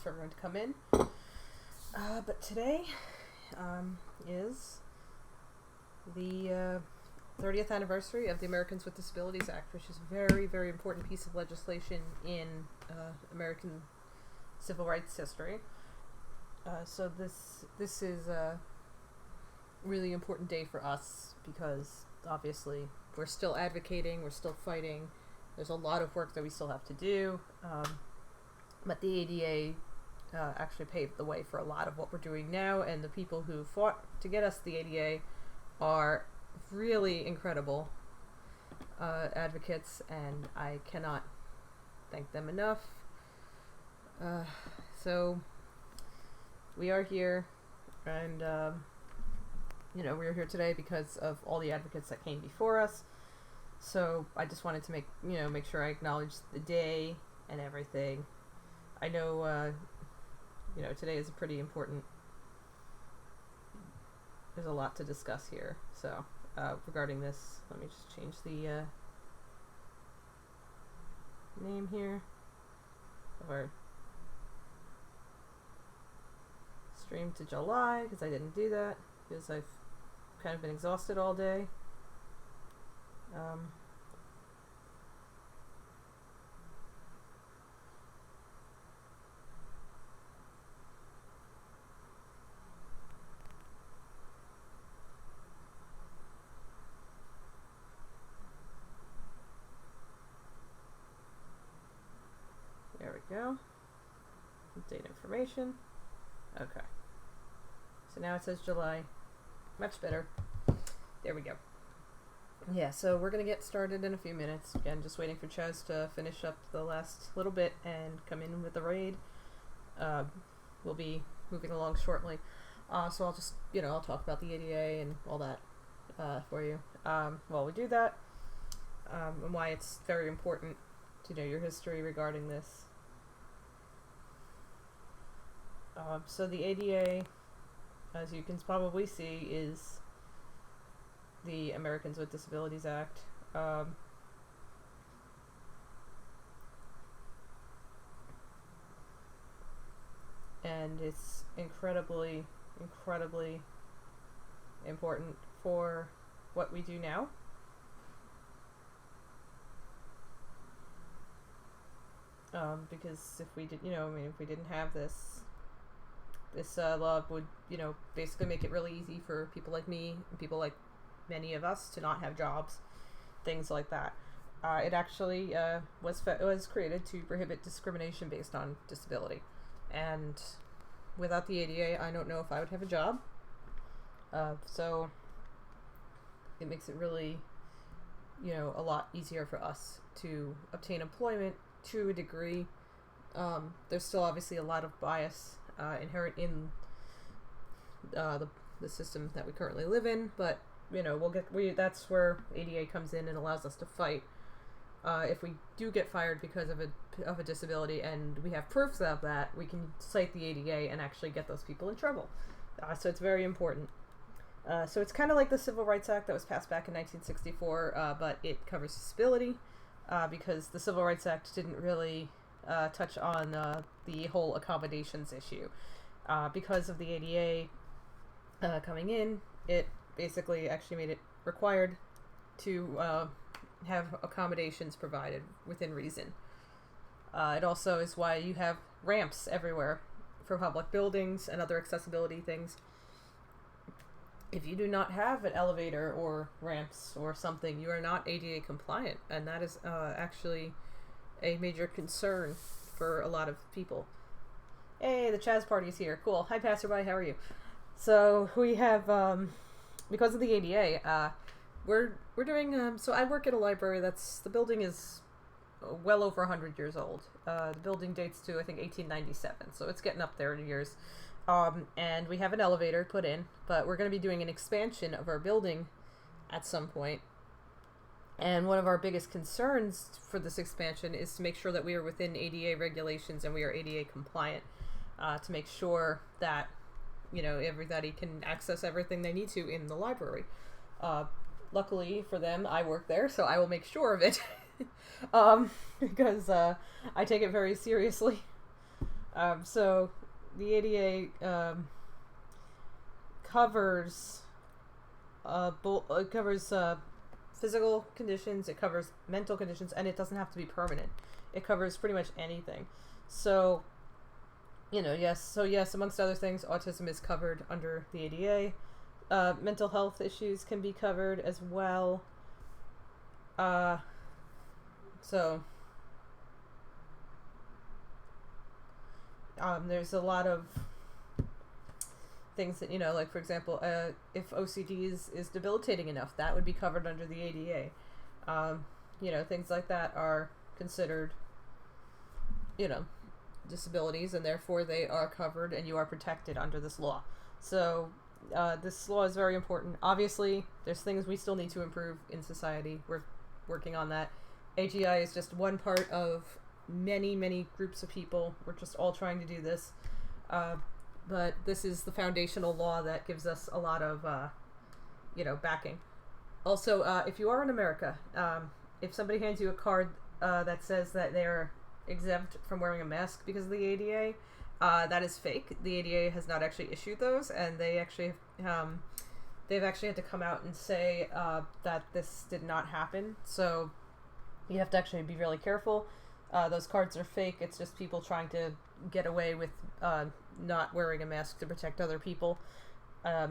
for everyone to come in. But today is the 30th anniversary of the Americans with Disabilities Act, which is a very, very important piece of legislation in American civil rights history. So this is a really important day for us because obviously we're still advocating, we're still fighting. There's a lot of work that we still have to do, but the ADA actually paved the way for a lot of what we're doing now, and the people who fought to get us the ADA are really incredible advocates, and I cannot thank them enough. So we are here, and we're here today because of all the advocates that came before us. So I just wanted to make sure I acknowledge the day and everything. I know today is a pretty important. There's a lot to discuss here. So regarding this, let me just change the name here of our stream to July, because I didn't do that because I've kind of been exhausted all day. There we go. Update information. Okay. So now it says July. Much better. There we go. Yeah, so we're going to get started in a few minutes. Again, just waiting for Chaz to finish up the last little bit and come in with the raid. We'll be moving along shortly. So I'll just, I'll talk about the ADA and all that for you. While we do that, and why it's very important to know your history regarding this. So the ADA, as you can probably see, is the Americans with Disabilities Act. And it's incredibly, incredibly important for what we do now. Because if we did, if we didn't have this law would, basically make it really easy for people like me and people like many of us to not have jobs, things like that. It actually was created to prohibit discrimination based on disability, and without the ADA, I don't know if I would have a job. So it makes it really, a lot easier for us to obtain employment to a degree. There's still obviously a lot of bias inherent in the system that we currently live in, but that's where ADA comes in and allows us to fight. If we do get fired because of a disability and we have proofs of that, we can cite the ADA and actually get those people in trouble. So it's very important. So it's kind of like the Civil Rights Act that was passed back in 1964, but it covers disability, because the Civil Rights Act didn't really touch on the whole accommodations issue. Because of the ADA coming in, it basically actually made it required to have accommodations provided within reason. It also is why you have ramps everywhere for public buildings and other accessibility things. If you do not have an elevator or ramps or something, you are not ADA compliant, and that is actually a major concern for a lot of people. Hey, the Chaz party's here. Cool. Hi, passerby. How are you? So we have, because of the ADA, we're doing. So I work at a library the building is well over 100 years old. The building dates to, I think, 1897. So it's getting up there in years. And we have an elevator put in, but we're going to be doing an expansion of our building at some point. And one of our biggest concerns for this expansion is to make sure that we are within ADA regulations and we are ADA compliant, to make sure that, everybody can access everything they need to in the library. Luckily for them, I work there, so I will make sure of it, because I take it very seriously. So the ADA covers it covers physical conditions, it covers mental conditions, and it doesn't have to be permanent. It covers pretty much anything. So, yes, amongst other things, autism is covered under the ADA. Mental health issues can be covered as well. There's a lot of things that, like, for example, if OCD is debilitating enough, that would be covered under the ADA. Things like that are considered, disabilities, and therefore they are covered and you are protected under this law. So this law is very important. Obviously, there's things we still need to improve in society. We're working on that. AGI is just one part of many, many groups of people. We're just all trying to do this. But this is the foundational law that gives us a lot of, backing. Also, if you are in America, if somebody hands you a card that says that they're exempt from wearing a mask because of the ADA, that is fake. The ADA has not actually issued those, and they've actually had to come out and say that this did not happen. So you have to actually be really careful. Those cards are fake. It's just people trying to get away with not wearing a mask to protect other people. It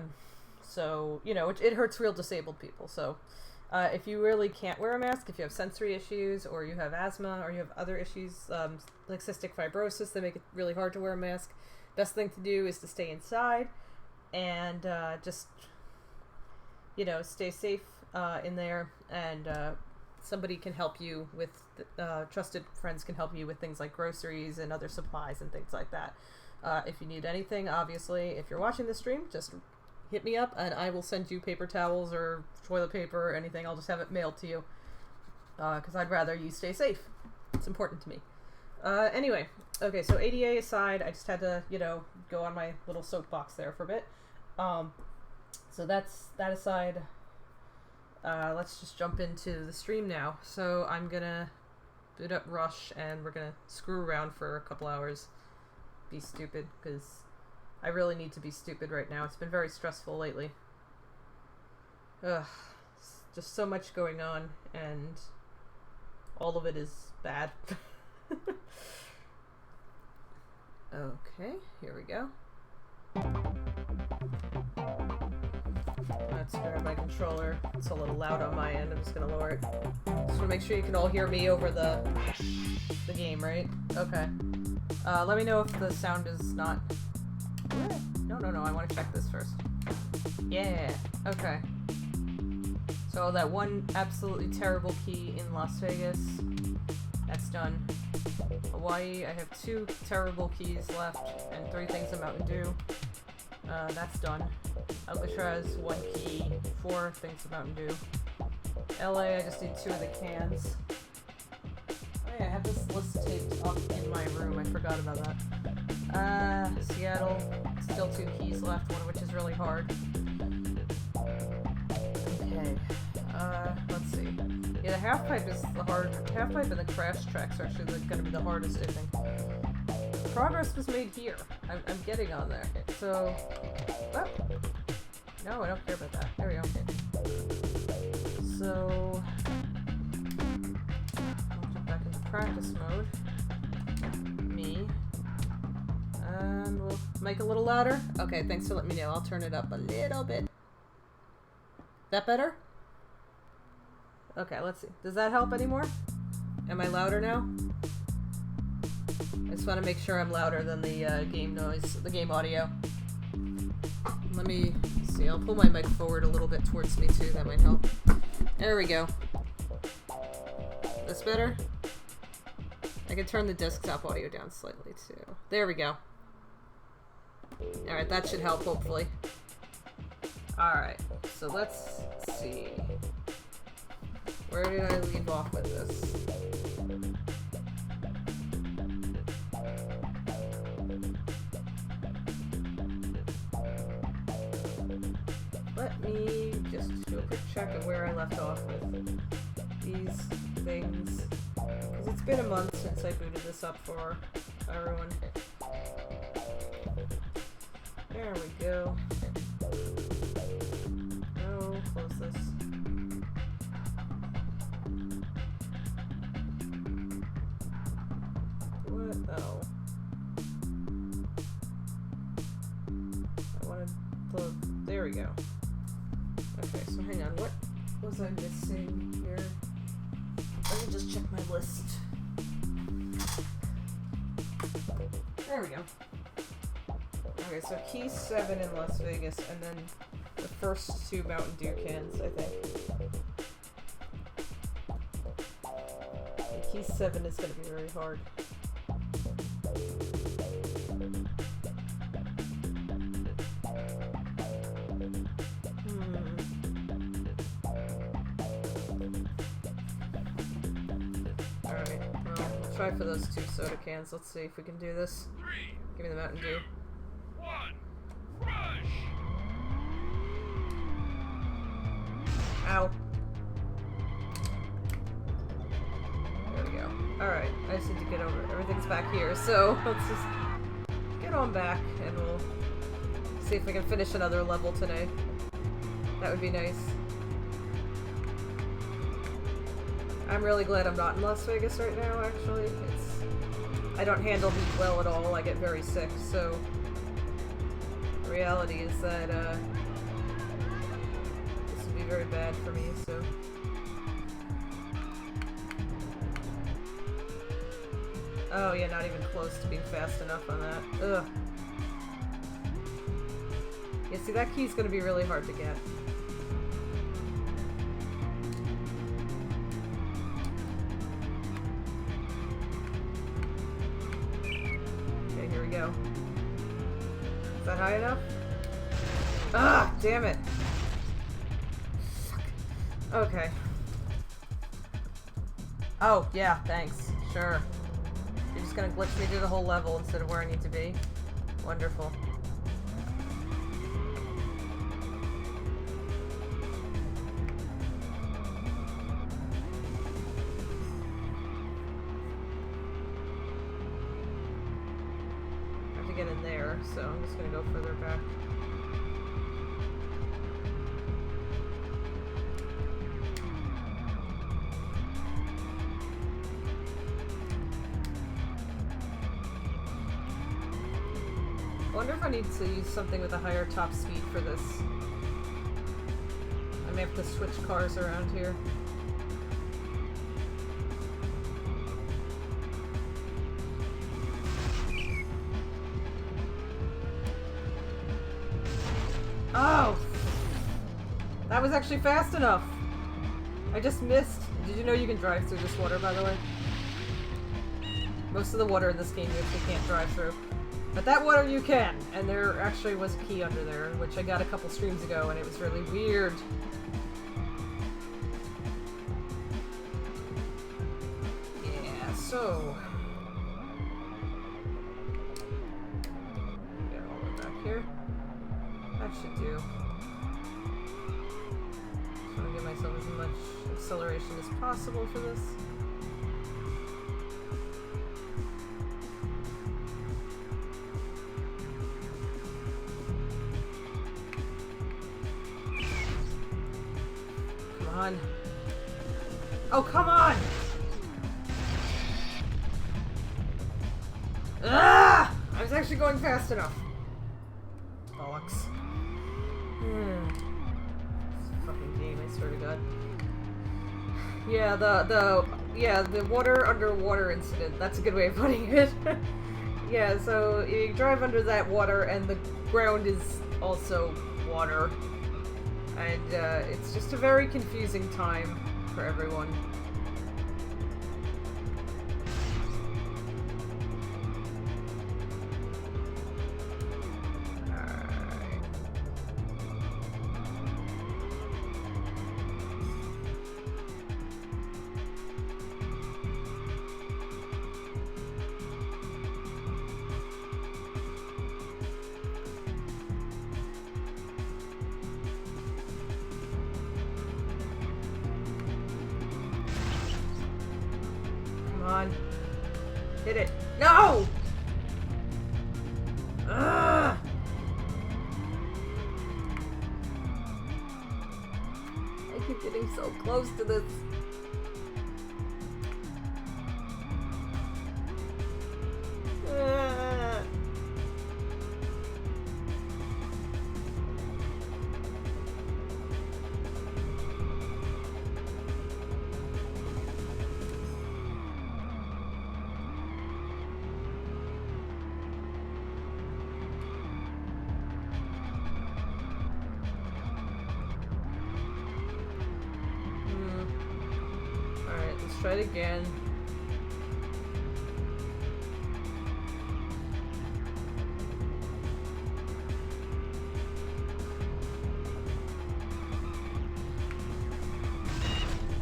hurts real disabled people. So if you really can't wear a mask, if you have sensory issues, or you have asthma, or you have other issues like cystic fibrosis that make it really hard to wear a mask, best thing to do is to stay inside and just stay safe in there, and somebody can help you with trusted friends can help you with things like groceries and other supplies and things like that. If you need anything, obviously, if you're watching the stream, just hit me up and I will send you paper towels or toilet paper or anything. I'll just have it mailed to you because I'd rather you stay safe. It's important to me. Anyway, okay, so ADA aside, I just had to, go on my little soapbox there for a bit. So that's that aside. Let's just jump into the stream now. So I'm gonna boot up Rush and we're gonna screw around for a couple hours. Be stupid, because I really need to be stupid right now. It's been very stressful lately. Ugh. Just so much going on, and all of it is bad. Okay, here we go. Let's grab my controller. It's a little loud on my end. I'm just gonna lower it. Just want to make sure you can all hear me over the game, right? Okay. Let me know if the sound is not... No, I want to check this first. Yeah, okay. So that one absolutely terrible key in Las Vegas, that's done. Hawaii, I have 2 terrible keys left, and 3 things in Mountain Dew. That's done. Alcatraz, 1 key, 4 things of Mountain Dew. LA, I just need 2 of the cans. Oh yeah, I have this list taped up in my room, I forgot about that. Seattle, still 2 keys left, one of which is really hard. Okay, let's see. Yeah, the half-pipe is the hard... Half-pipe and the crash tracks are actually gonna be the hardest, I think. Progress was made here. I'm getting on there. So... Oh. No, I don't care about that. There we go. Okay. So... I'll jump back into practice mode. Me. And we'll make it a little louder. Okay, thanks for letting me know. I'll turn it up a little bit. That better? Okay, let's see. Does that help anymore? Am I louder now? I just want to make sure I'm louder than the game noise, the game audio. Let me see. I'll pull my mic forward a little bit towards me too. That might help. There we go. This better? I can turn the desktop audio down slightly too. There we go. Alright, that should help, hopefully. Alright, so let's see. Where did I leave off with this? Let me just do a quick check of where I left off with these things. Because it's been a month since I booted this up for everyone. go. No, close this. What? Oh. I wanted the... There we go. Okay, so hang on. What was I missing here? Let me just check my list. There we go. Okay, so Key 7 in Las Vegas, and then the first 2 Mountain Dew cans, I think. And Key 7 is going to be very hard. Alright, well, we'll try for those 2 soda cans. Let's see if we can do this. Give me the Mountain Dew. 1, rush! Ow. There we go. Alright, I just need to get over it. Everything's back here, so let's just get on back and we'll see if we can finish another level today. That would be nice. I'm really glad I'm not in Las Vegas right now, actually. I don't handle heat well at all. I get very sick, so the reality is that this would be very bad for me, so. Oh yeah, not even close to being fast enough on that. Ugh. Yeah, see, that key's gonna be really hard to get. Go. Is that high enough? Ah, damn it. Fuck. Okay. Oh, yeah, thanks. Sure. You're just gonna glitch me through the whole level instead of where I need to be? Wonderful. Get in there, so I'm just gonna go further back. I wonder if I need to use something with a higher top speed for this. I may have to switch cars around here. Oh! That was actually fast enough! I just missed. Did you know you can drive through this water, by the way? Most of the water in this game you actually can't drive through. But that water you can! And there actually was a key under there, which I got a couple streams ago, and it was really weird. Yeah, so... Get all the way back here. That should do. Just want to give myself as much acceleration as possible for this. Come on. Oh, come on! Ah! I was actually going fast enough. Bollocks. Fucking game, I swear to God. Yeah, the water underwater incident. That's a good way of putting it. Yeah, so you drive under that water and the ground is also water. And it's just a very confusing time for everyone. Come on. Hit it. No! Ugh! I'm getting so close to this. Alright, let's try it again.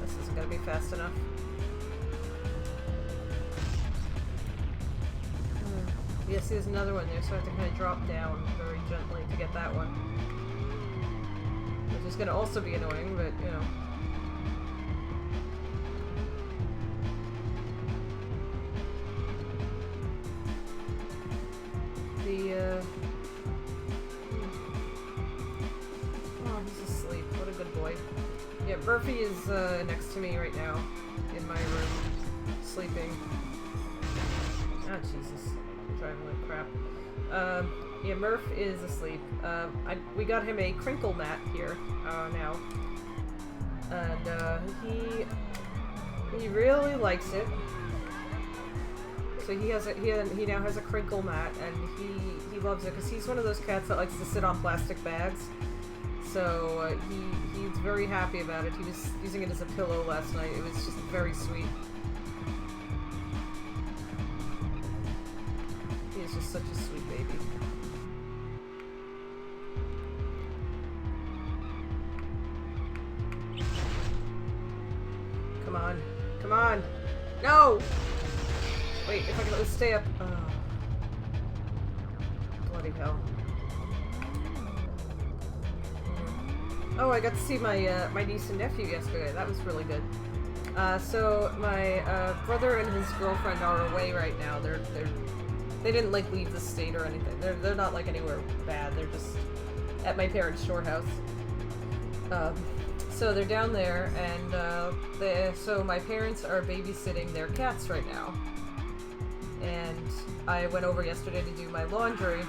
This isn't gonna be fast enough. Yeah, see, there's another one there, so I have to kind of drop down very gently to get that one. Which is gonna also be annoying, but, you know. Oh, he's asleep. What a good boy. Yeah, Murphy is next to me right now in my room, sleeping. Oh, Jesus. I'm driving like crap. Yeah, Murph is asleep. We got him a crinkle mat here now. And he really likes it. So he now has a crinkle mat, and he loves it because he's one of those cats that likes to sit on plastic bags. So he's very happy about it. He was using it as a pillow last night. It was just very sweet. He is just such a sweet baby. Come on. Come on! No! Wait, if I can stay up. Oh. Bloody hell. Oh, I got to see my my niece and nephew yesterday. That was really good. So my brother and his girlfriend are away right now. They didn't like leave the state or anything. They're not like anywhere bad. They're just at my parents' shore house. So they're down there, and so my parents are babysitting their cats right now. And I went over yesterday to do my laundry,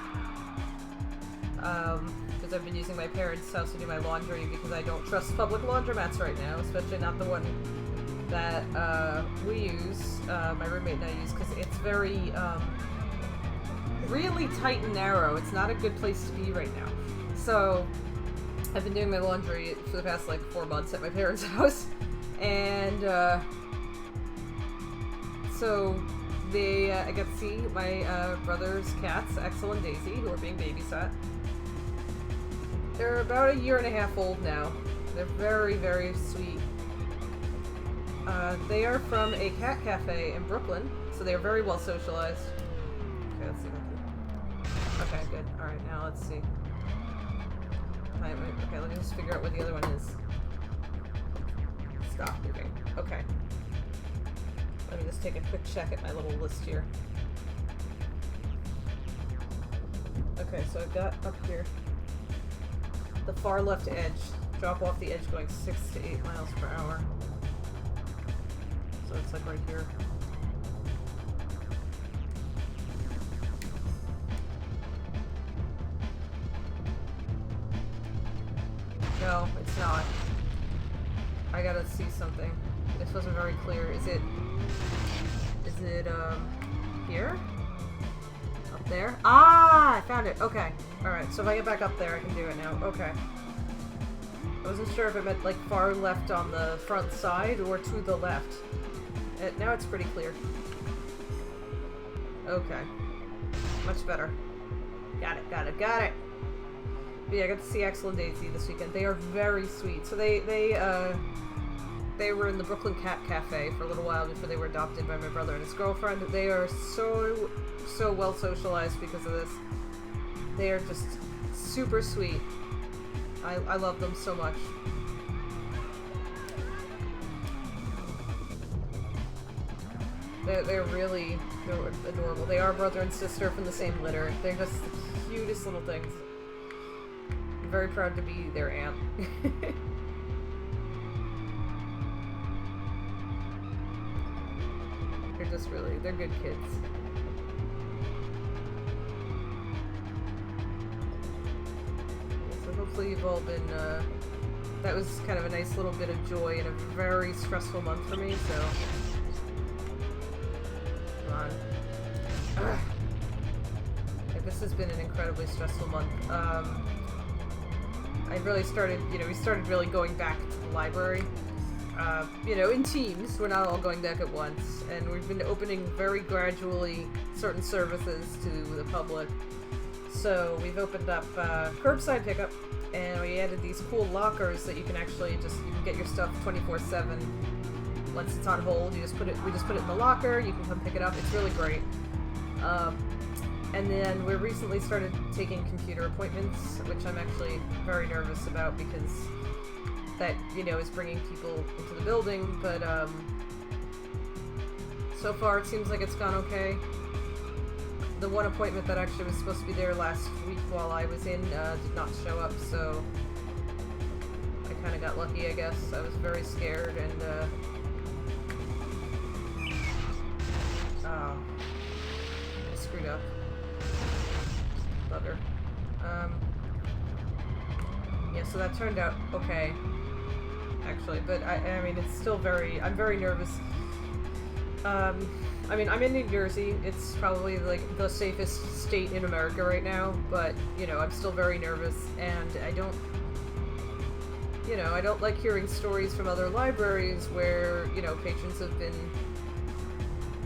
because I've been using my parents' house to do my laundry because I don't trust public laundromats right now, especially not the one that we use, my roommate and I use, because it's very, really tight and narrow. It's not a good place to be right now. So I've been doing my laundry for the past, like, 4 months at my parents' house, and, so I got to see my brother's cats, Axel and Daisy, who are being babysat. They're about 1.5 years old now. They're very, very sweet. They are from a cat cafe in Brooklyn, so they are very well socialized. Okay, let's see if I can... Okay, good. Alright, now let's see. Okay, let me just figure out where the other one is. Stop moving. Okay. Let me just take a quick check at my little list here. Okay, so I've got up here the far left edge. Drop off the edge going 6 to 8 miles per hour. So it's like right here. No, it's not. I gotta see something. This wasn't very clear. Is it here? Up there? Ah, I found it. Okay. Alright, so if I get back up there, I can do it now. Okay. I wasn't sure if it meant, like, far left on the front side or to the left. Now it's pretty clear. Okay. Much better. Got it, got it, got it! But yeah, I got to see Axel and Daisy this weekend. They are very sweet. So they were in the Brooklyn Cat Cafe for a little while before they were adopted by my brother and his girlfriend. They are so well socialized because of this. They are just super sweet. I love them so much. They're adorable. They are brother and sister from the same litter. They're just the cutest little things. I'm very proud to be their aunt. just really, they're good kids. So hopefully you've all been, that was kind of a nice little bit of joy in a very stressful month for me, so. Come on. Ugh. Yeah, this has been an incredibly stressful month. I really started, we started really going back to the library. In teams. We're not all going back at once. And we've been opening very gradually certain services to the public. So we've opened up curbside pickup, and we added these cool lockers that you can actually you can get your stuff 24/7. Once it's on hold, we just put it in the locker, you can come pick it up. It's really great. And then we recently started taking computer appointments, which I'm actually very nervous about because that, is bringing people into the building, but so far it seems like it's gone okay. The one appointment that actually was supposed to be there last week while I was in did not show up, so I kind of got lucky, I guess. I was very scared, and oh, I screwed up. Bugger. Yeah, so that turned out okay, actually, but I mean, it's still I'm very nervous. I mean, I'm in New Jersey. It's probably, like, the safest state in America right now, but, I'm still very nervous, and I don't like hearing stories from other libraries where, patrons have been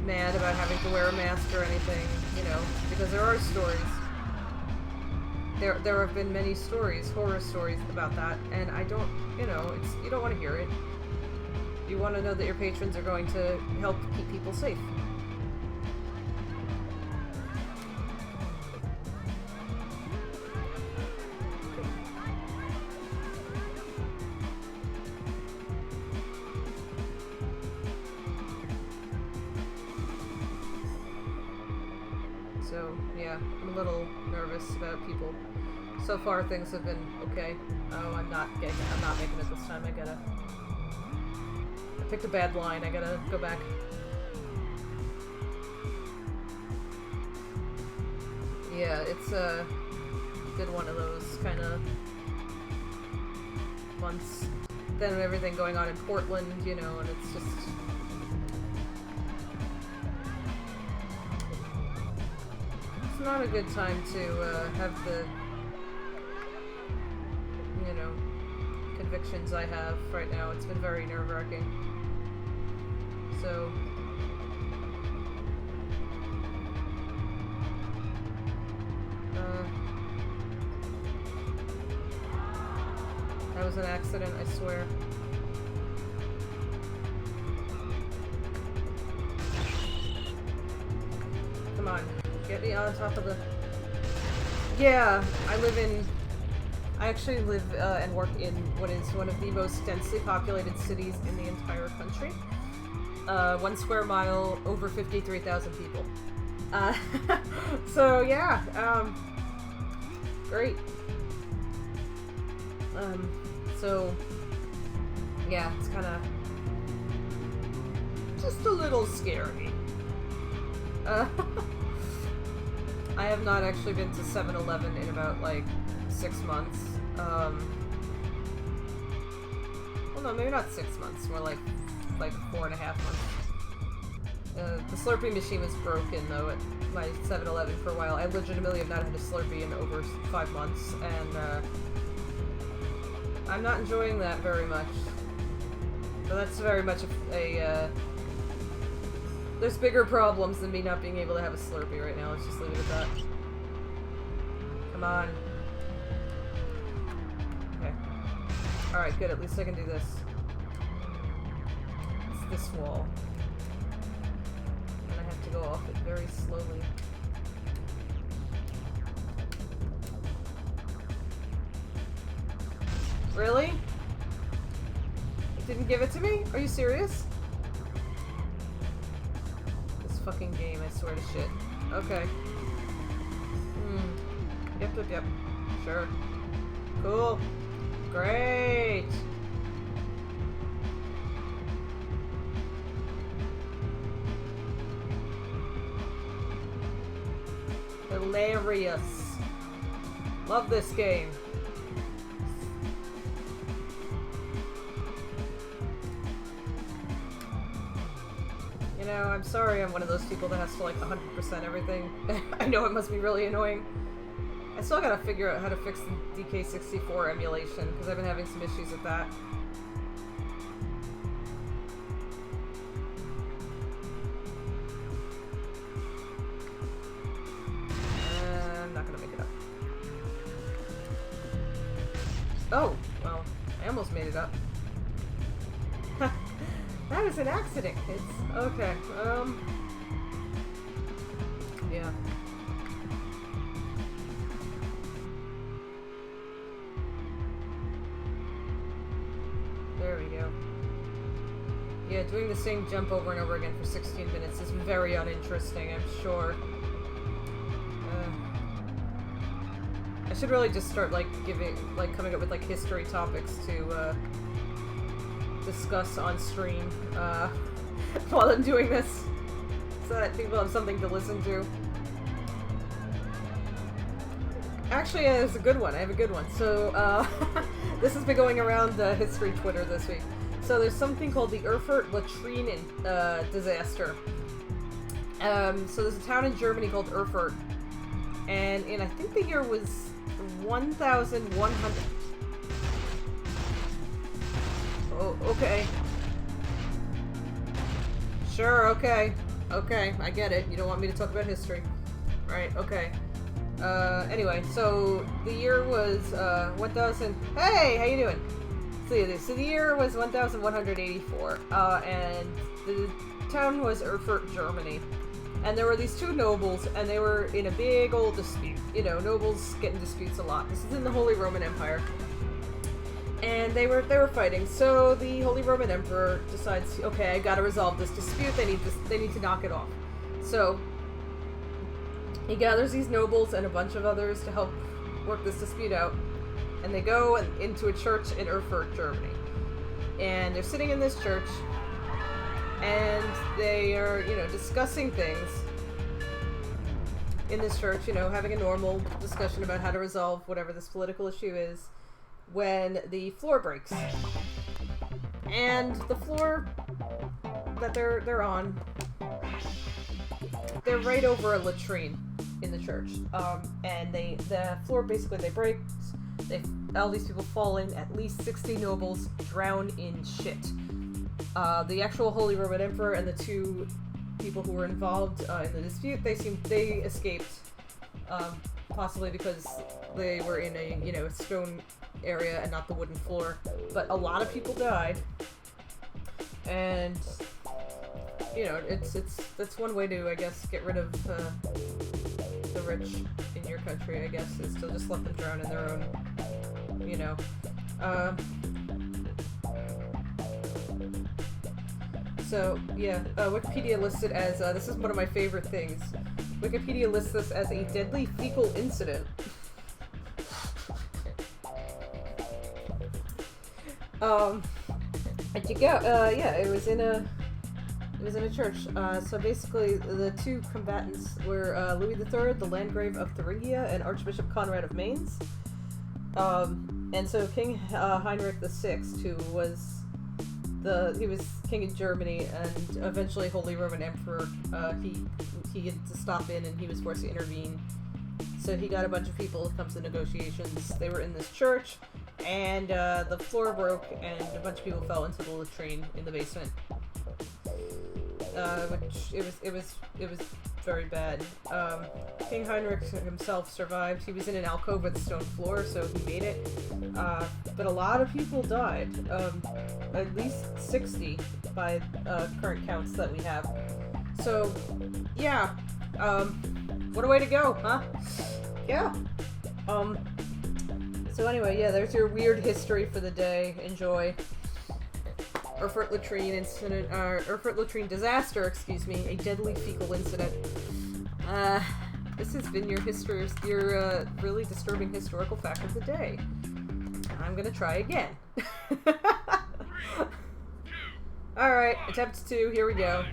mad about having to wear a mask or anything, because there are stories. There have been many stories, horror stories about that, and I don't, you don't want to hear it. You want to know that your patrons are going to help keep people safe. So, yeah, I'm a little nervous about people. So far, things have been okay. Oh, I'm not making it this time. I picked a bad line. I gotta go back. Yeah, it's been one of those kind of months. Then everything going on in Portland, and it's just. It's not a good time to have the, convictions I have right now. It's been very nerve-wracking. So, that was an accident, I swear. Come on. Get me on top of the... Yeah, I actually live and work in what is one of the most densely populated cities in the entire country. 1 square mile, over 53,000 people. So yeah, great. So yeah, it's kind of just a little scary. I have not actually been to 7-Eleven in about, 6 months. Well, no, maybe not 6 months, more like 4.5 months. The Slurpee machine was broken, though, at my 7-Eleven for a while. I legitimately have not had a Slurpee in over 5 months, and, I'm not enjoying that very much. But that's very much there's bigger problems than me not being able to have a Slurpee right now. Let's just leave it at that. Come on. Okay. Alright, good. At least I can do this. It's this wall. And I have to go off it very slowly. Really? It didn't give it to me? Are you serious? Fucking game, I swear to shit. Okay. Yep. Sure. Cool. Great! Hilarious. Love this game. You know, I'm sorry I'm one of those people that has to like 100% everything. I know it must be really annoying. I still gotta figure out how to fix the DK64 emulation, because I've been having some issues with that. I'm not gonna make it up. Oh, well, I almost made it up. That was an accident, kids. Okay, yeah. There we go. Yeah, doing the same jump over and over again for 16 minutes is very uninteresting, I'm sure. I should really just start, like, coming up with, like, history topics to, discuss on stream, while I'm doing this, so that people have something to listen to. Actually, yeah, there's a good one. I have a good one. So, this has been going around history Twitter this week. So there's something called the Erfurt latrine disaster. So there's a town in Germany called Erfurt, and I think the year was 1,100. Oh, okay. Sure, okay. Okay, I get it. You don't want me to talk about history. Right, okay. Anyway, so the year was, 1,000... Hey, how you doing? So the year was 1,184, and the town was Erfurt, Germany. And there were these two nobles, and they were in a big old dispute. You know, nobles get in disputes a lot. This is in the Holy Roman Empire. And they were fighting. So the Holy Roman Emperor decides, okay, I gotta resolve this dispute. They need to knock it off. So he gathers these nobles and a bunch of others to help work this dispute out. And they go into a church in Erfurt, Germany. And they're sitting in this church, and they are, you know, discussing things in this church, you know, having a normal discussion about how to resolve whatever this political issue is, when the floor breaks. And the floor that they're on, they're right over a latrine in the church. And the floor basically breaks. All these people fall in. At least 60 nobles drown in shit. The actual Holy Roman Emperor and the two people who were involved in the dispute, they escaped, possibly because they were in a, you know, stone area and not the wooden floor. But a lot of people died, and you know, that's one way to, I guess, get rid of the rich in your country, I guess, is to just let them drown in their own, you know. So, yeah, Wikipedia lists it as, this is one of my favorite things. Wikipedia lists this as a deadly fecal incident. And you go, yeah, it was in a church. So basically, the two combatants were Louis III, the Landgrave of Thuringia, and Archbishop Conrad of Mainz. And so King Heinrich VI, who was he was king in Germany and eventually Holy Roman Emperor, he had to stop in and he was forced to intervene. So he got a bunch of people to come to negotiations. They were in this church, and the floor broke and a bunch of people fell into the latrine in the basement. Which it was very bad. King Heinrich himself survived. He was in an alcove with a stone floor, so he made it. But a lot of people died. At least 60 by current counts that we have. So, yeah. What a way to go, huh? Yeah. So anyway, yeah, there's your weird history for the day. Enjoy. Erfurt latrine incident, Erfurt latrine disaster, excuse me, a deadly fecal incident. This has been your really disturbing historical fact of the day. I'm gonna try again. Alright, attempt 2, here we go.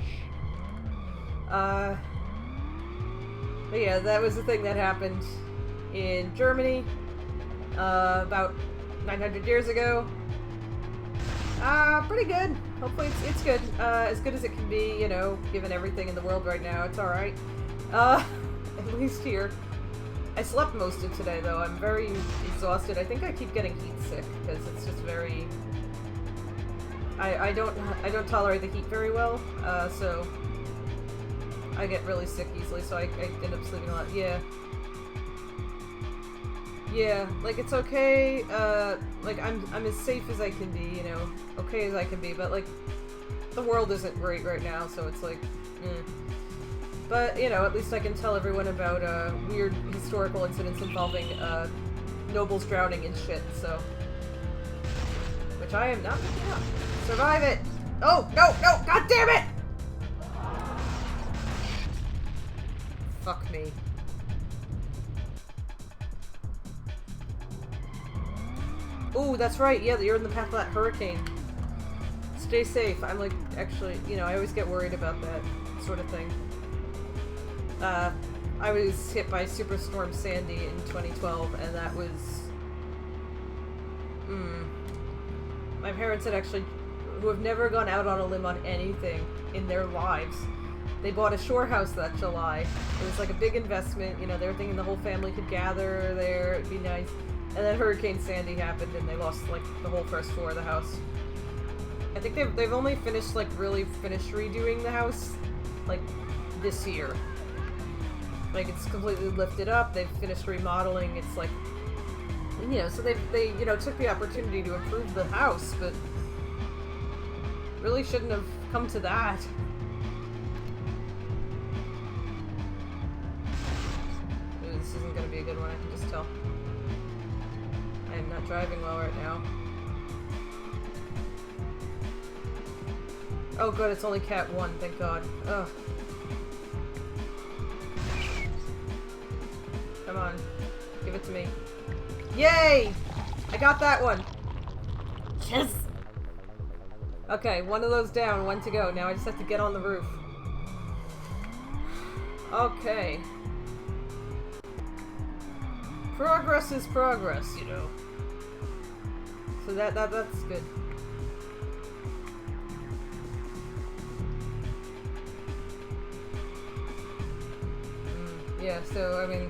But yeah, that was the thing that happened in Germany about 900 years ago. Pretty good. Hopefully it's good. As good as it can be, you know, given everything in the world right now. It's alright. At least here. I slept most of today, though. I'm very exhausted. I think I keep getting heat sick, because it's just very... I don't tolerate the heat very well, so... I get really sick easily, so I end up sleeping a lot. Yeah. Yeah, like, it's okay, like, I'm as safe as I can be, you know, okay as I can be, but, like, the world isn't great right now, so it's like, But, you know, at least I can tell everyone about, weird historical incidents involving, nobles drowning in shit, so... Which I am not picking up. Survive it! Oh, no, no, god damn it! Fuck me. Ooh, that's right, yeah, you're in the path of that hurricane. Stay safe. I'm, like, actually, you know, I always get worried about that sort of thing. I was hit by Superstorm Sandy in 2012, and that was... My parents had actually... who have never gone out on a limb on anything in their lives. They bought a shore house that July. It was like a big investment, you know, they were thinking the whole family could gather there, it'd be nice. And then Hurricane Sandy happened and they lost, like, the whole first floor of the house. I think they've only finished, like, really finished redoing the house, like, this year. Like, it's completely lifted up, they've finished remodeling, it's like... You know, so they you know, took the opportunity to improve the house, but... really shouldn't have come to that. Ooh, this isn't gonna be a good one, I can just tell. I am not driving well right now. Oh good, it's only Cat 1, thank god. Ugh. Come on. Give it to me. Yay! I got that one! Yes! Okay, one of those down, one to go. Now I just have to get on the roof. Okay. Progress is progress, you know. So that's good. Yeah, so, I mean...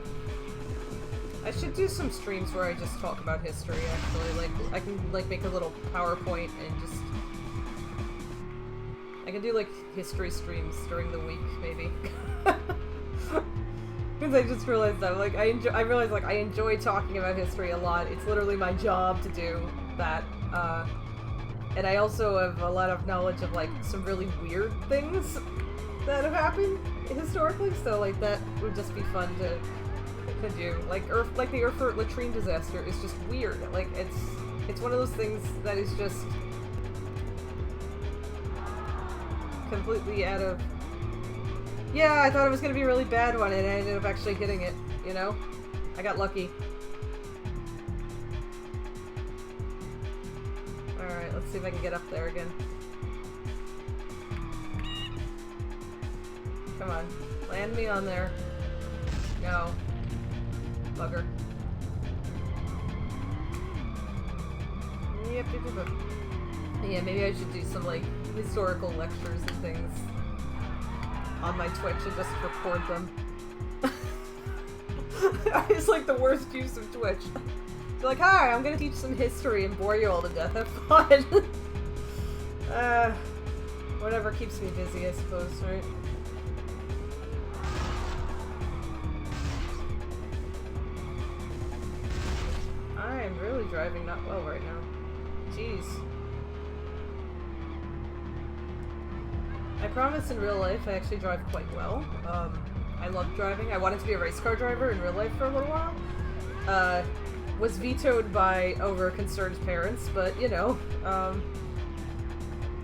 I should do some streams where I just talk about history, actually. Like, I can, like, make a little PowerPoint and just... I can do, like, history streams during the week, maybe. Because I just realized that, like, I realized, like, I enjoy talking about history a lot. It's literally my job to do that. And I also have a lot of knowledge of, like, some really weird things that have happened historically, so, like, that would just be fun to do. Like, the Erfurt latrine disaster is just weird. Like, it's one of those things that is just completely out of... Yeah, I thought it was gonna be a really bad one, and I ended up actually hitting it, you know? I got lucky. Alright, let's see if I can get up there again. Come on. Land me on there. No. Bugger. Yep. Yeah, maybe I should do some, like, historical lectures and things on my Twitch and just record them. It's like the worst use of Twitch. Be like, hi, I'm gonna teach some history and bore you all to death. Have fun. Whatever keeps me busy, I suppose, right? I am really driving not well right now. Jeez. I promise in real life I actually drive quite well. I love driving. I wanted to be a race car driver in real life for a little while. Was vetoed by over-concerned parents, but, you know,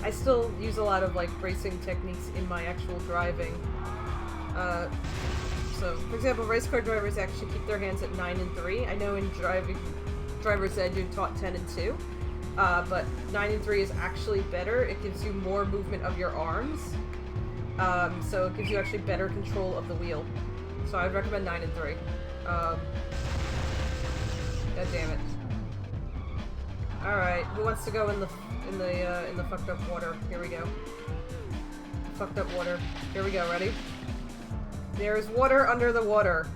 I still use a lot of, like, racing techniques in my actual driving. So, for example, race car drivers actually keep their hands at 9 and 3. I know in driver's ed you're taught 10 and 2. But 9 and 3 is actually better. It gives you more movement of your arms. So it gives you actually better control of the wheel. So I'd recommend 9 and 3. God damn it. Alright, who wants to go in the fucked up water? Here we go. Fucked up water. Here we go, ready? There's water under the water.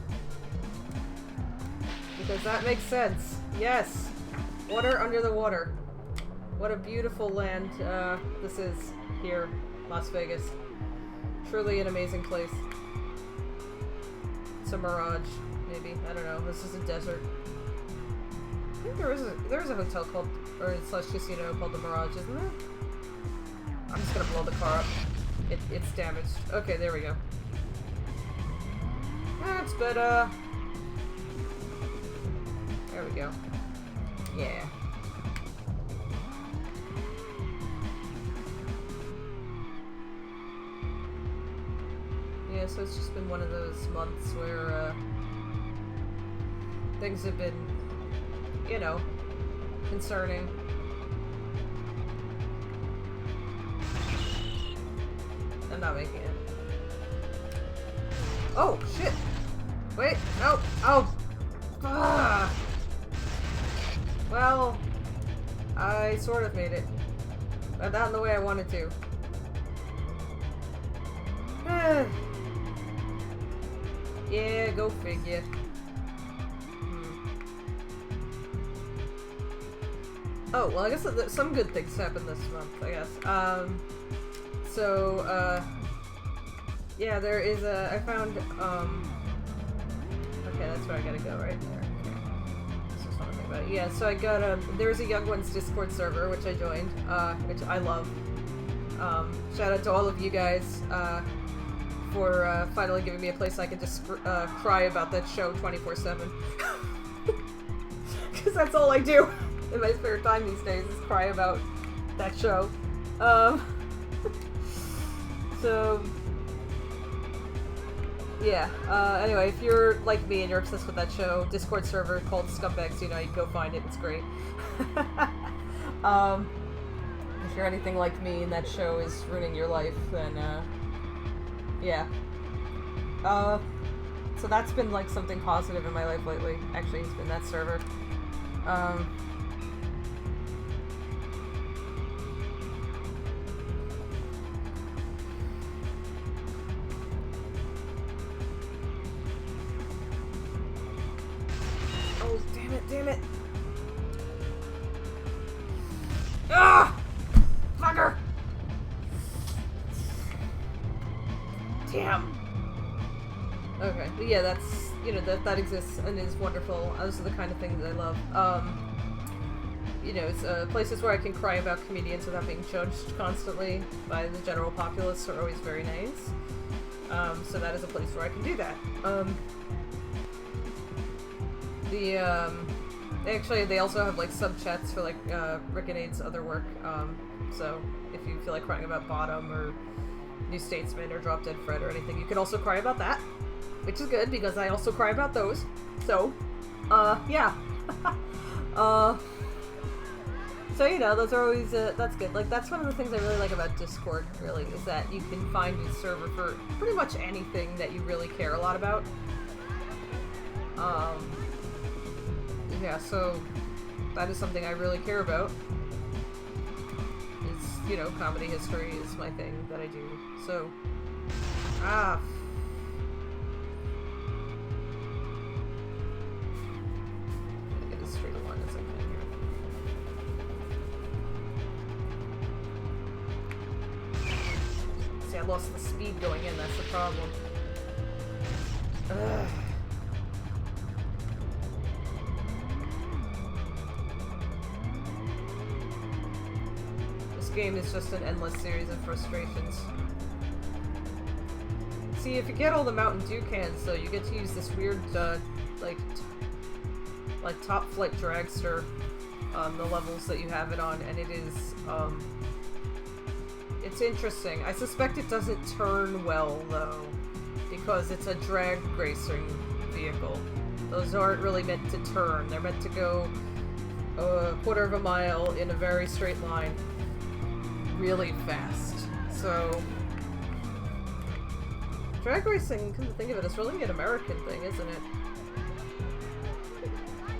Because that makes sense. Yes! Water under the water. What a beautiful land this is here, Las Vegas. Truly an amazing place. It's a mirage, maybe. I don't know. This is a desert. I think there is a hotel called, or slash casino called the Mirage, isn't there? I'm just gonna blow the car up. It's damaged. Okay, there we go. That's better. There we go. Yeah. Yeah, so it's just been one of those months where, things have been, you know, concerning. I'm not making it. Oh, shit! Wait, no! Oh! Ah! Well, I sort of made it. But not in the way I wanted to. Yeah, go figure. Oh, well, I guess some good things happened this month, I guess. Yeah, there is I found, okay, that's where I gotta go, right there. Okay. This is something about it. Yeah, so I got, there's a Young Ones Discord server, which I joined, which I love. Shout out to all of you guys, for, finally giving me a place I can just, cry about that show 24/7. Because that's all I do in my spare time these days, is cry about that show. So, yeah, anyway, if you're like me and you're obsessed with that show, Discord server called Scumbags Unite, go find it, it's great. If you're anything like me and that show is ruining your life, then, yeah. So that's been like something positive in my life lately, actually, it's been that server. Oh, damn it. Ah! Fucker! Damn. Okay, but yeah, that's, you know, that exists and is wonderful. Those are the kind of things I love. You know, it's places where I can cry about comedians without being judged constantly by the general populace are always very nice. So that is a place where I can do that. Actually, they also have, like, sub-chats for, like, Rick and Aid's other work, so if you feel like crying about Bottom or New Statesman or Drop Dead Fred or anything, you can also cry about that, which is good, because I also cry about those, so, yeah. So, you know, those are always, that's good. Like, that's one of the things I really like about Discord, really, is that you can find a server for pretty much anything that you really care a lot about. Yeah, so that is something I really care about. Is, you know, comedy history is my thing that I do. So, get as straight a line as I can here. See, I lost the speed going in, that's the problem. Ugh. Game is just an endless series of frustrations. See, if you get all the Mountain Dew cans, though, you get to use this weird, like top flight dragster on the levels that you have it on, and it is, it's interesting. I suspect it doesn't turn well, though, because it's a drag racing vehicle. Those aren't really meant to turn. They're meant to go a quarter of a mile in a very straight line. Really fast. So drag racing, come to think of it, is really an American thing, isn't it?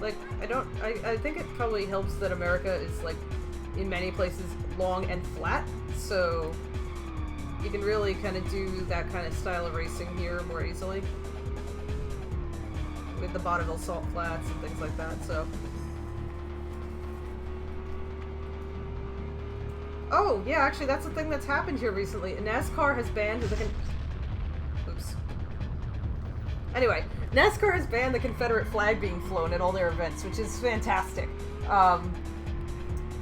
Like, I think it probably helps that America is, like, in many places long and flat, so you can really kind of do that kind of style of racing here more easily. With the Bonneville Salt Flats and things like that, so. Oh, yeah, actually, that's a thing that's happened here recently. NASCAR has banned the Oops. Anyway, NASCAR has banned the Confederate flag being flown at all their events, which is fantastic.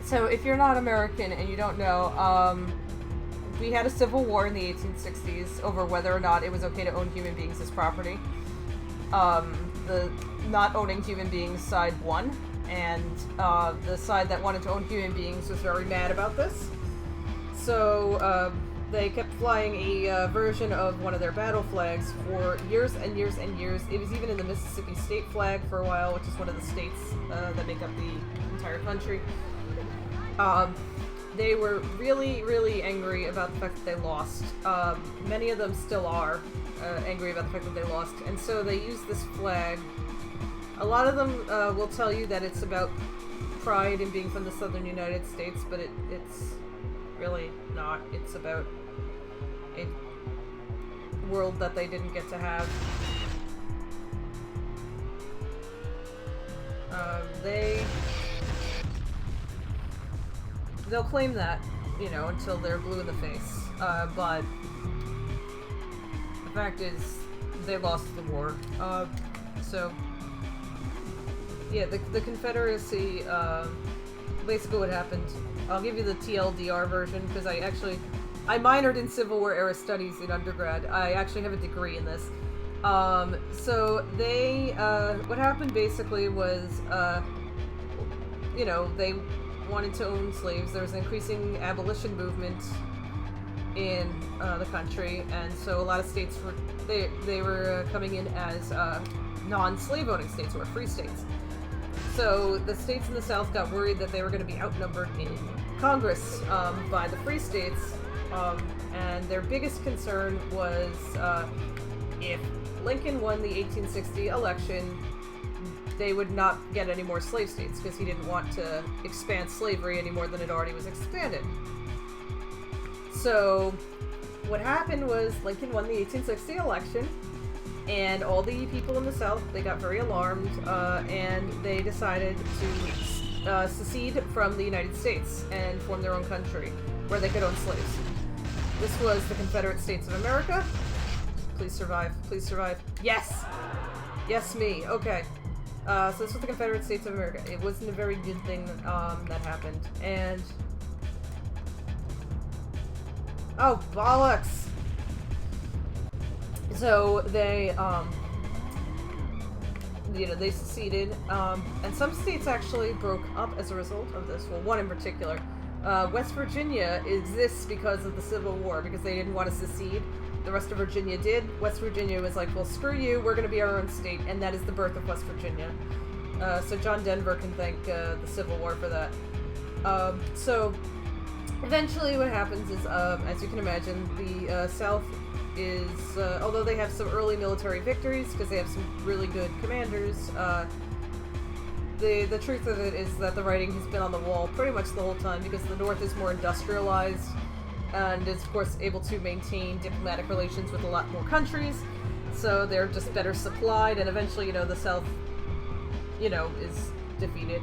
So if you're not American and you don't know, we had a civil war in the 1860s over whether or not it was okay to own human beings as property. The not owning human beings side won, and the side that wanted to own human beings was very mad about this. So they kept flying a version of one of their battle flags for years and years and years. It was even in the Mississippi state flag for a while, which is one of the states that make up the entire country. They were really, really angry about the fact that they lost. Many of them still are angry about the fact that they lost, and so they use this flag. A lot of them will tell you that it's about pride in being from the southern United States, but it's really not. It's about a world that they didn't get to have. They'll claim that, you know, until they're blue in the face. But the fact is, they lost the war. So, yeah, the Confederacy, basically what happened, I'll give you the TLDR version, because I minored in Civil War era studies in undergrad. I actually have a degree in this. So they, what happened basically was, you know, they wanted to own slaves. There was an increasing abolition movement in the country, and so a lot of states were, they were coming in as non-slave owning states, or free states. So the states in the South got worried that they were going to be outnumbered in Congress by the free states, and their biggest concern was if Lincoln won the 1860 election, they would not get any more slave states, because he didn't want to expand slavery any more than it already was expanded. So what happened was Lincoln won the 1860 election, and all the people in the South, they got very alarmed, and they decided to secede from the United States and form their own country where they could own slaves. This was the Confederate States of America. Please survive. Please survive. Yes! Yes, me. Okay. So this was the Confederate States of America. It wasn't a very good thing that happened. And... oh, bollocks! So they, you know, they seceded, and some states actually broke up as a result of this. Well, one in particular. West Virginia exists because of the Civil War, because they didn't want to secede. The rest of Virginia did. West Virginia was like, well, screw you, we're going to be our own state, and that is the birth of West Virginia. So John Denver can thank the Civil War for that. So eventually what happens is, as you can imagine, the South is, although they have some early military victories, because they have some really good commanders, the truth of it is that the writing has been on the wall pretty much the whole time, because the North is more industrialized, and is, of course, able to maintain diplomatic relations with a lot more countries, so they're just better supplied, and eventually, you know, the South, you know, is defeated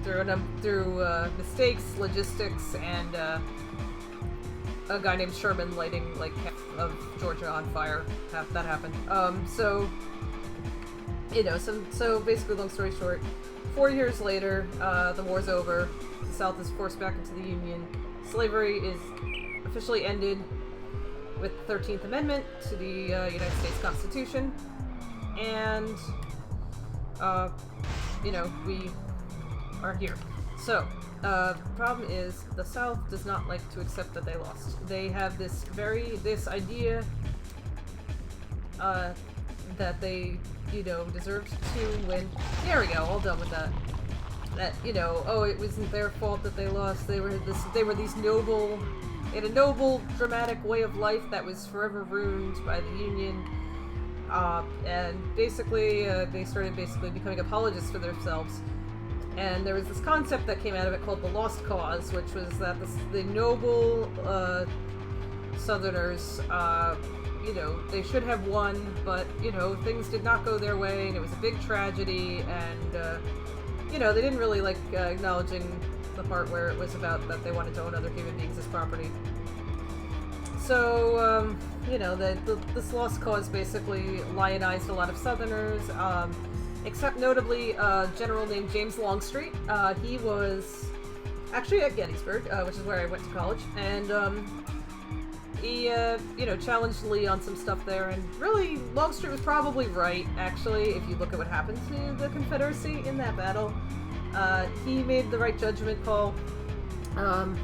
through mistakes, logistics, and a guy named Sherman lighting, like, half of Georgia on fire. That happened. So, you know, so basically, long story short, 4 years later, the war's over, the South is forced back into the Union, slavery is officially ended with the 13th Amendment to the United States Constitution, and, you know, we are here. So, problem is, the South does not like to accept that they lost. They have this idea, that they, you know, deserved to win. There we go, all done with that. that, you know, oh, it wasn't their fault that they lost. They were these noble, in a noble, dramatic way of life that was forever ruined by the Union. And basically, they started becoming apologists for themselves. And there was this concept that came out of it called the Lost Cause, which was that the noble Southerners, you know, they should have won, but, you know, things did not go their way, and it was a big tragedy, and, you know, they didn't really like acknowledging the part where it was about that they wanted to own other human beings as property. So, you know, this Lost Cause basically lionized a lot of Southerners, except notably a general named James Longstreet. He was actually at Gettysburg, which is where I went to college, and he, you know, challenged Lee on some stuff there, and really, Longstreet was probably right, actually, if you look at what happened to the Confederacy in that battle. He made the right judgment call, and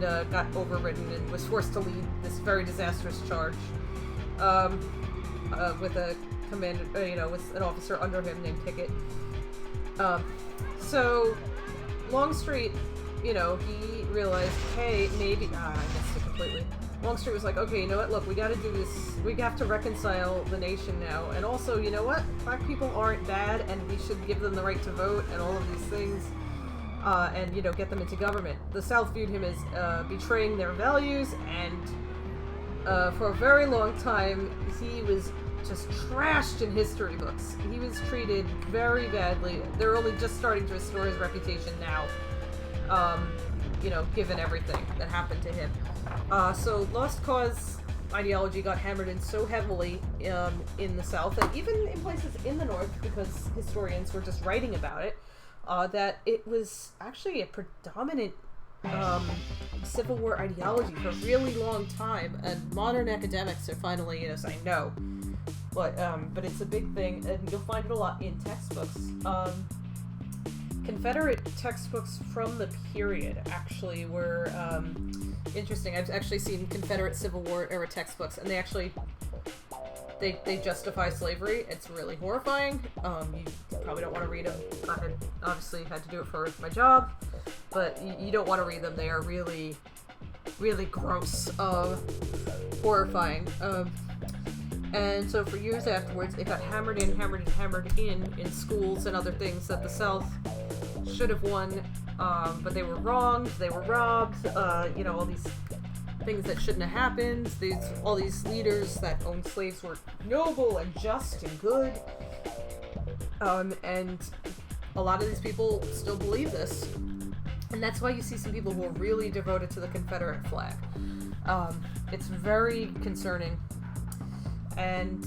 got overridden and was forced to lead this very disastrous charge, with a commander, you know, with an officer under him named Pickett. So, Longstreet, you know, he realized, hey, maybe, I missed it completely. Longstreet was like, okay, you know what, look, we gotta do this, we have to reconcile the nation now, and also, you know what, black people aren't bad, and we should give them the right to vote, and all of these things, and, you know, get them into government. The South viewed him as, betraying their values, and, for a very long time, he was just trashed in history books. He was treated very badly. They're only just starting to restore his reputation now, you know, given everything that happened to him. So Lost Cause ideology got hammered in so heavily in the South, and even in places in the North, because historians were just writing about it, that it was actually a predominant Civil War ideology for a really long time, and modern academics are finally, you know, saying no. But it's a big thing, and you'll find it a lot in textbooks. Confederate textbooks from the period actually were interesting. I've actually seen Confederate Civil War era textbooks, and they justify slavery. It's really horrifying. You probably don't want to read them. I obviously had to do it for my job, but you don't want to read them. They are really, really gross, horrifying. And so for years afterwards, it got hammered in schools and other things that the South should have won, but they were wronged, they were robbed, you know, all these things that shouldn't have happened. All these leaders that owned slaves were noble and just and good, and a lot of these people still believe this, and that's why you see some people who are really devoted to the Confederate flag. It's very concerning. And,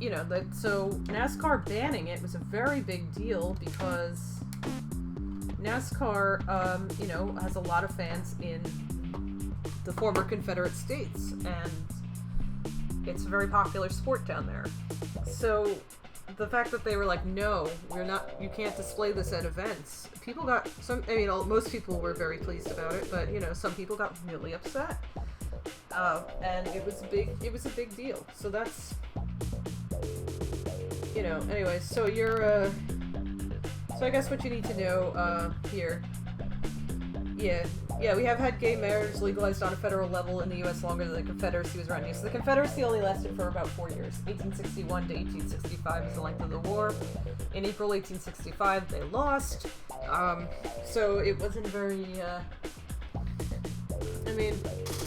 you know, so NASCAR banning it was a very big deal because NASCAR, you know, has a lot of fans in the former Confederate states, and it's a very popular sport down there. So the fact that they were like, no, you can't display this at events. Most people were very pleased about it, but, you know, some people got really upset. And it was a big deal. So that's, you know, anyways, so so I guess what you need to know, here, we have had gay marriage legalized on a federal level in the U.S. longer than the Confederacy was running. So the Confederacy only lasted for about 4 years. 1861 to 1865 is the length of the war. In April 1865, they lost. So it wasn't very,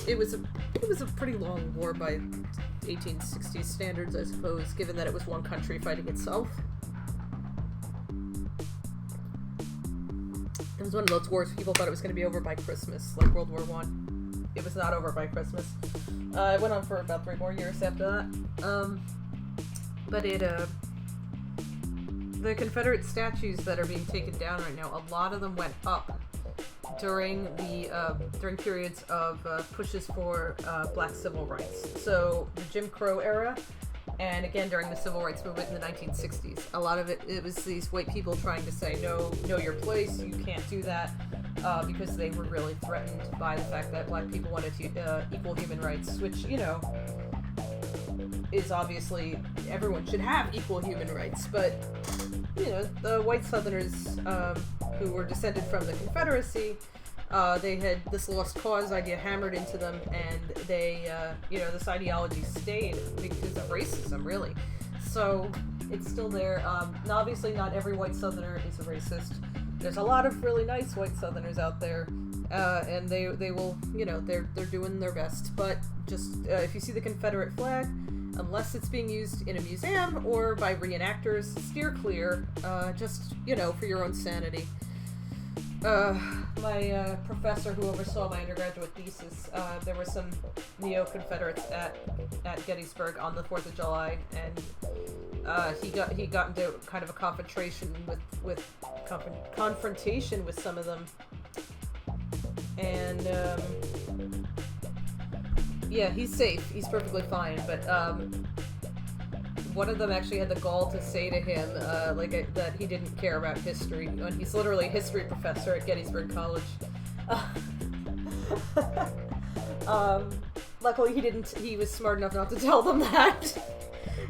it was a pretty long war by 1860s standards, I suppose, given that it was one country fighting itself. It was one of those wars people thought it was going to be over by Christmas, like World War I. It was not over by Christmas. It went on for about 3 more years after that. But the Confederate statues that are being taken down right now, a lot of them went up during periods of pushes for black civil rights. So the Jim Crow era, and again during the civil rights movement in the 1960s. A lot of it was these white people trying to say, no, know your place, you can't do that, because they were really threatened by the fact that black people wanted to equal human rights, which, you know, is obviously, everyone should have equal human rights, but you know, the white Southerners who were descended from the Confederacy, they had this lost cause idea hammered into them, and they, you know, this ideology stayed because of racism, really. So it's still there. Obviously, not every white Southerner is a racist. There's a lot of really nice white Southerners out there, and they will, you know, they're doing their best. But just if you see the Confederate flag, unless it's being used in a museum or by reenactors, steer clear. Just, you know, for your own sanity. My professor who oversaw my undergraduate thesis, there were some neo-Confederates at Gettysburg on the 4th of July, and he got into kind of a confrontation with some of them, and yeah, he's safe. He's perfectly fine, but one of them actually had the gall to say to him, that he didn't care about history, when he's literally a history professor at Gettysburg College. Luckily he didn't, he was smart enough not to tell them that.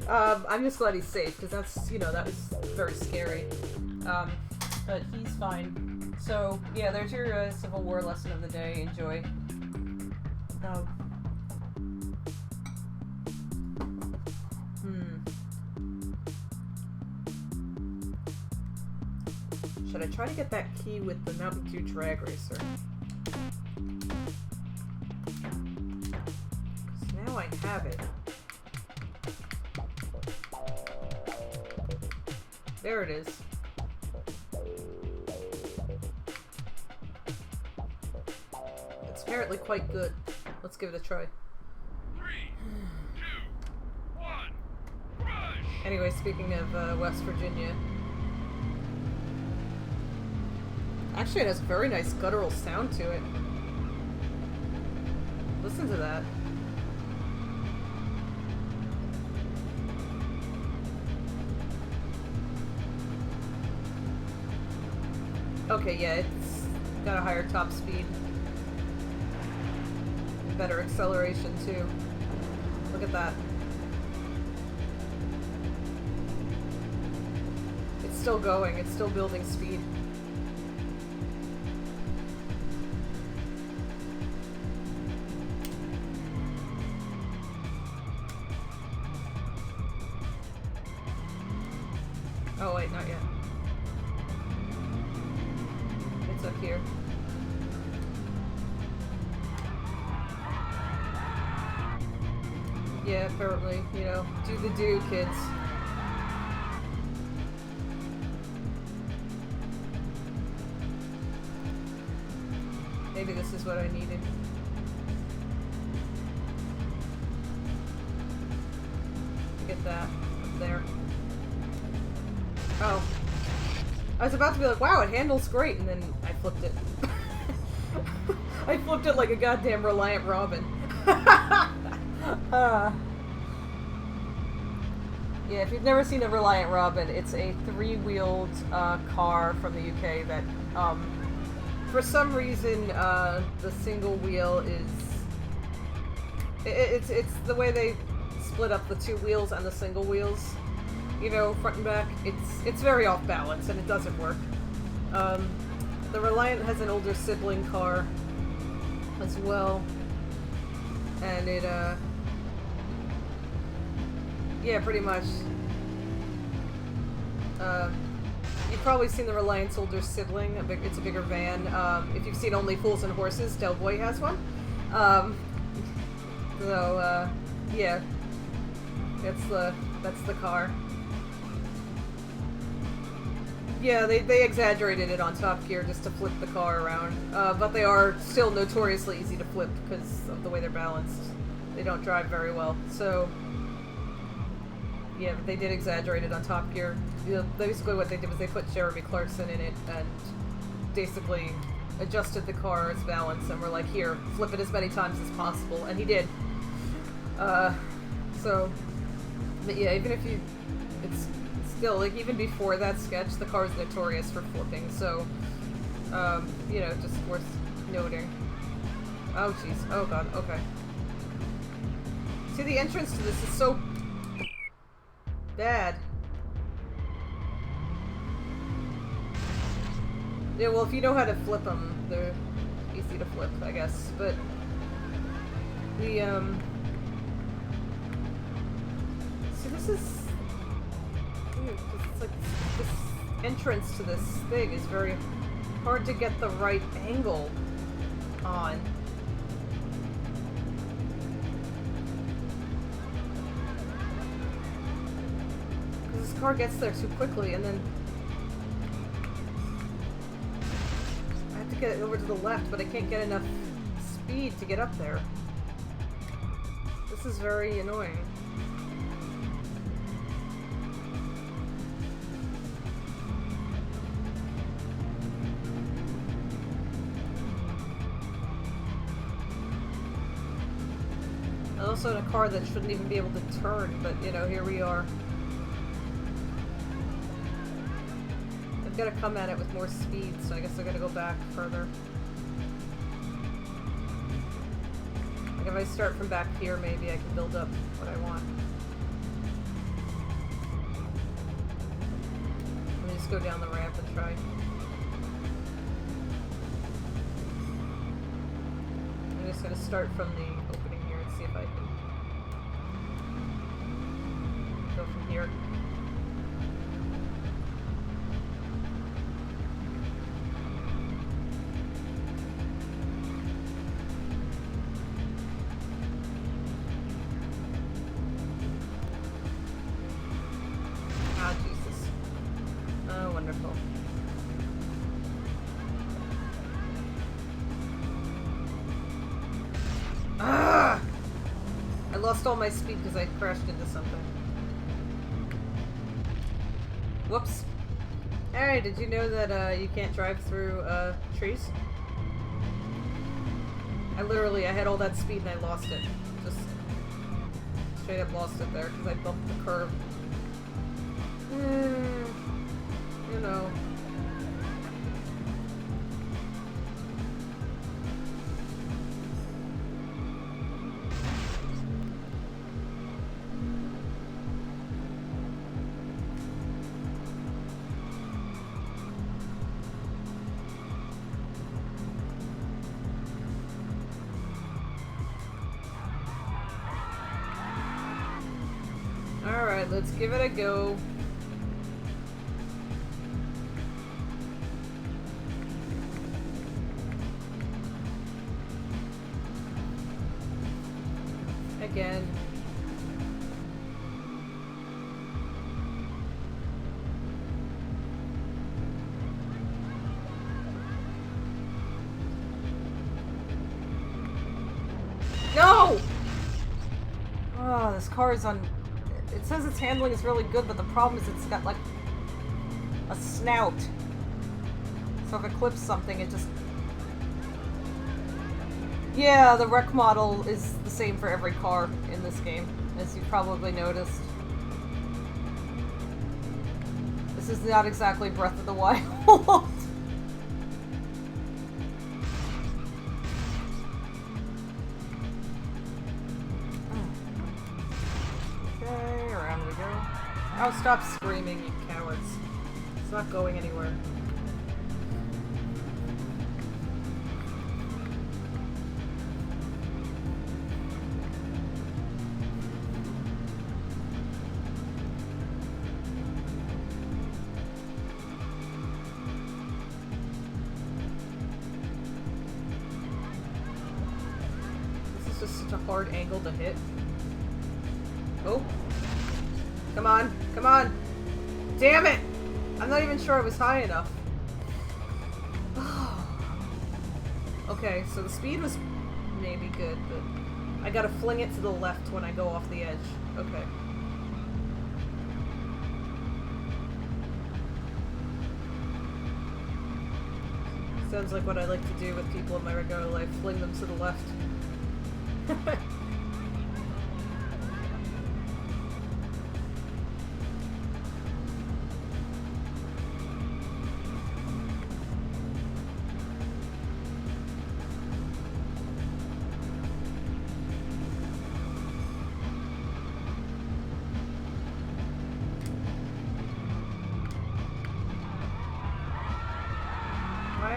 I'm just glad he's safe, because that's, you know, that was very scary. But he's fine. So, yeah, there's your Civil War lesson of the day. Enjoy. Should I try to get that key with the Mountain Dew Drag Racer? Because now I have it. There it is. It's apparently quite good. Let's give it a try. 3, 2, 1, rush! Anyway, speaking of West Virginia. Actually, it has a very nice guttural sound to it. Listen to that. Okay, yeah, it's got a higher top speed. Better acceleration, too. Look at that. It's still going. It's still building speed. Oh wait, not yet. It's up here. Yeah, apparently, you know, do the do, kids. Maybe this is what I needed. Get that up there. Oh. I was about to be like, wow, it handles great, and then I flipped it. I flipped it like a goddamn Reliant Robin. Yeah, if you've never seen a Reliant Robin, it's a three-wheeled car from the UK that, for some reason, the single wheel is... It's the way they split up the two wheels and the single wheels. You know, front and back, it's very off balance and it doesn't work. The Reliant has an older sibling car as well, and it, yeah, pretty much. You've probably seen the Reliant's older sibling. It's a bigger van. If you've seen Only Fools and Horses, Del Boy has one. Yeah, that's the car. Yeah, they exaggerated it on Top Gear just to flip the car around, but they are still notoriously easy to flip because of the way they're balanced. They don't drive very well, so yeah, but they did exaggerate it on Top Gear. You know, basically what they did was they put Jeremy Clarkson in it and basically adjusted the car's balance and were like, here, flip it as many times as possible, and he did. So, but yeah, even if you, it's still, like, even before that sketch, the car is notorious for flipping, so, you know, just worth noting. Oh, jeez. Oh, God. Okay. See, the entrance to this is so bad. Yeah, well, if you know how to flip them, they're easy to flip, I guess. But the see, this is weird, 'cause it's like this entrance to this thing is very hard to get the right angle on. Because this car gets there too quickly, and then I have to get it over to the left, but I can't get enough speed to get up there. This is very annoying. I'm also in a car that shouldn't even be able to turn, but you know, here we are. I've got to come at it with more speed, so I guess I gotta go back further. Like if I start from back here, maybe I can build up what I want. Let me just go down the ramp and try. I'm just gonna start from the opening here and see if I can go from here. Ah, Jesus. Oh, wonderful. Ah! I lost all my speed because I crashed into something. Whoops. Hey, did you know that you can't drive through trees? I had all that speed and I lost it. Just straight up lost it there because I bumped the curb. You know. Alright, let's give it a go. Again. No! Oh, this car is on... It says its handling is really good, but the problem is it's got, like, a snout. So if it clips something, it just... Yeah, the wreck model is the same for every car in this game, as you probably noticed. This is not exactly Breath of the Wild. Okay, around we go. Oh, stop screaming, you cowards. It's not going anywhere. Just such a hard angle to hit. Oh. Come on. Come on. Damn it! I'm not even sure I was high enough. Okay, so the speed was maybe good, but I gotta fling it to the left when I go off the edge. Okay. Sounds like what I like to do with people in my regular life. Fling them to the left.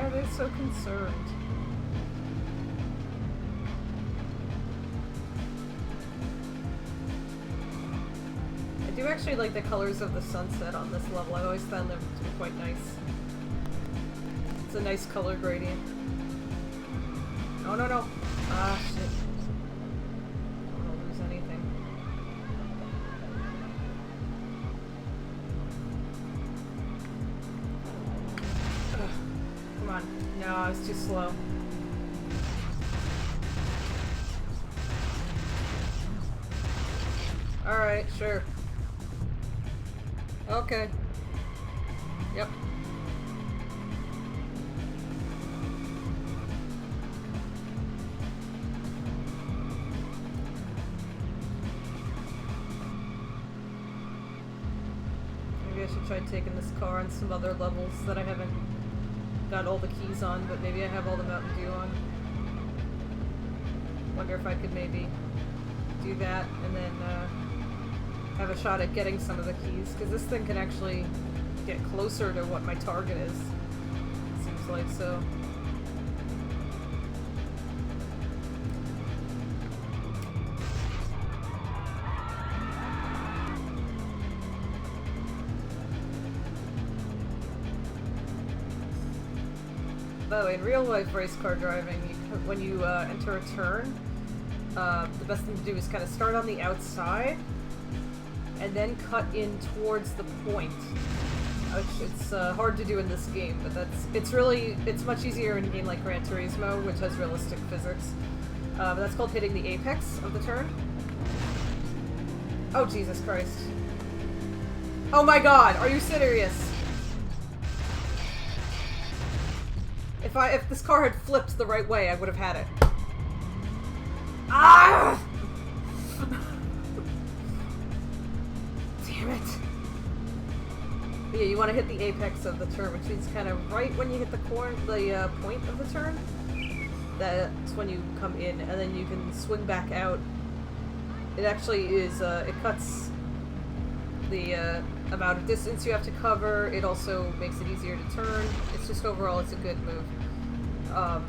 are they so concerned? I do actually like the colors of the sunset on this level. I always found them to be quite nice. It's a nice color gradient. Oh no no! Ah shit. I don't want to lose anything. Ugh. Come on. No, I was too slow. Alright, sure. Okay. Yep. Maybe I should try taking this car on some other levels that I haven't got all the keys on, but maybe I have all the Mountain Dew on. Wonder if I could maybe do that and then have a shot at getting some of the keys, because this thing can actually get closer to what my target is. Seems like so. By the way, in real life race car driving, when you enter a turn, the best thing to do is kind of start on the outside and then cut in towards the point. Which it's hard to do in this game, but it's much easier in a game like Gran Turismo, which has realistic physics. But that's called hitting the apex of the turn. Oh Jesus Christ! Oh my God! Are you serious? If this car had flipped the right way, I would have had it. Ah! Damn it. But yeah, you want to hit the apex of the turn, which means kind of right when you hit the point of the turn. That's when you come in, and then you can swing back out. It actually is, it cuts the amount of distance you have to cover. It also makes it easier to turn. It's just overall, it's a good move to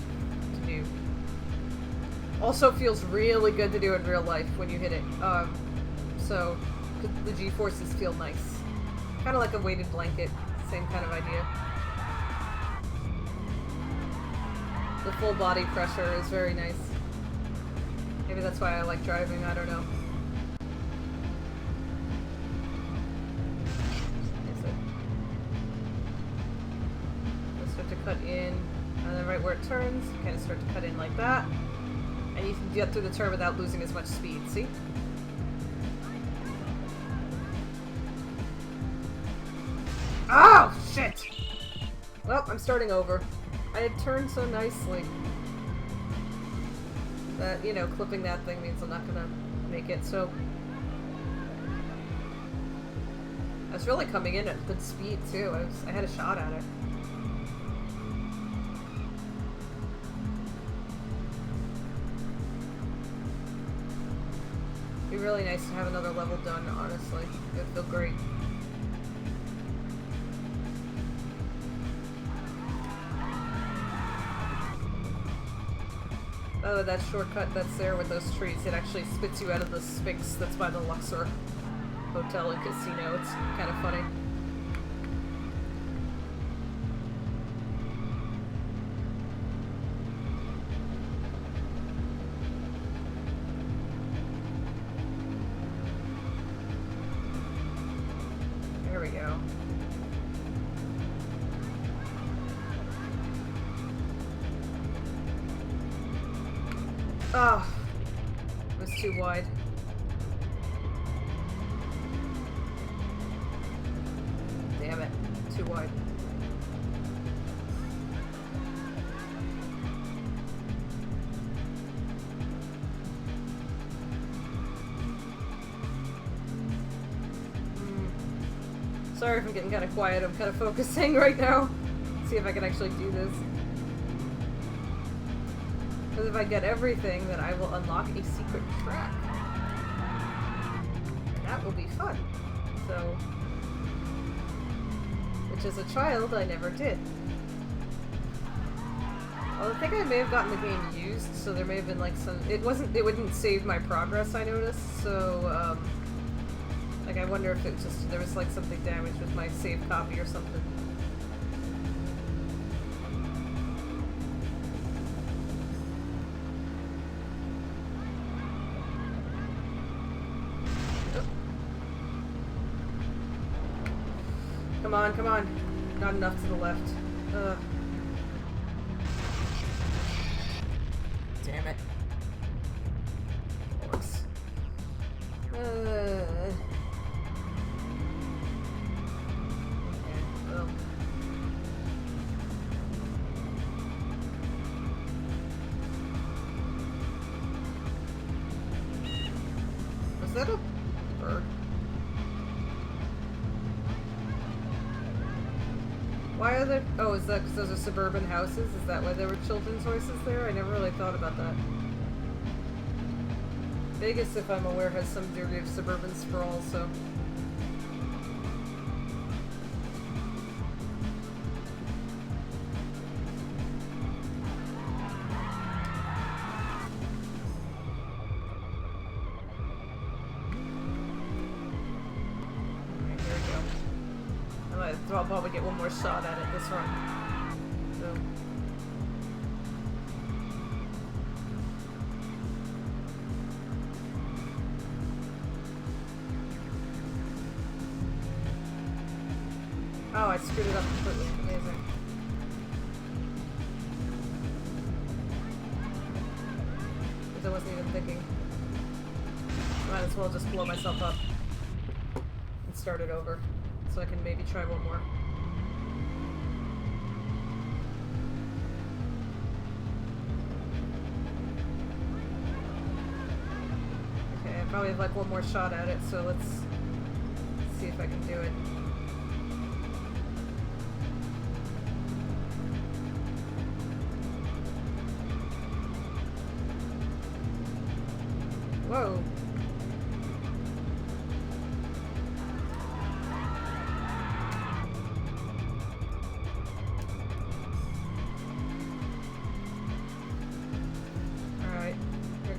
do. Also feels really good to do in real life when you hit it. So the G-forces feel nice. Kind of like a weighted blanket. Same kind of idea. The full body pressure is very nice. Maybe that's why I like driving, I don't know. Start to cut in, and then right where it turns, you kind of start to cut in like that. And you can get through the turn without losing as much speed, see? Oh, shit! Well, I'm starting over. I had turned so nicely that, you know, clipping that thing means I'm not gonna make it, so... I was really coming in at good speed, too. I had a shot at it. It'd be really nice to have another level done, honestly. It would feel great. Oh, that shortcut that's there with those trees, it actually spits you out of the Sphinx that's by the Luxor Hotel and Casino. It's kind of funny. There we go. Ah, it was too wide. Damn it, too wide. Sorry if I'm getting kind of quiet, I'm kind of focusing right now. See if I can actually do this. Because if I get everything, then I will unlock a secret track. And that will be fun. So, which as a child, I never did. Well, I think I may have gotten the game used, so there may have been like some. It wouldn't save my progress. I noticed. So, like, I wonder if it just there was like something damaged with my save copy or something. Come on, come on. Not enough to the left. Ugh. Damn it. Works. Okay, well. Was that a bird? Why are there... Oh, is that because those are suburban houses? Is that why there were children's voices there? I never really thought about that. Vegas, if I'm aware, has some degree of suburban sprawl, so... I'll probably get one more shot at it this run. So. Oh, I screwed it up completely. Amazing. Because I wasn't even thinking. Might as well just blow myself up and start it over. So I can maybe try one more. Okay, I probably have like one more shot at it, so let's see if I can do it. Whoa.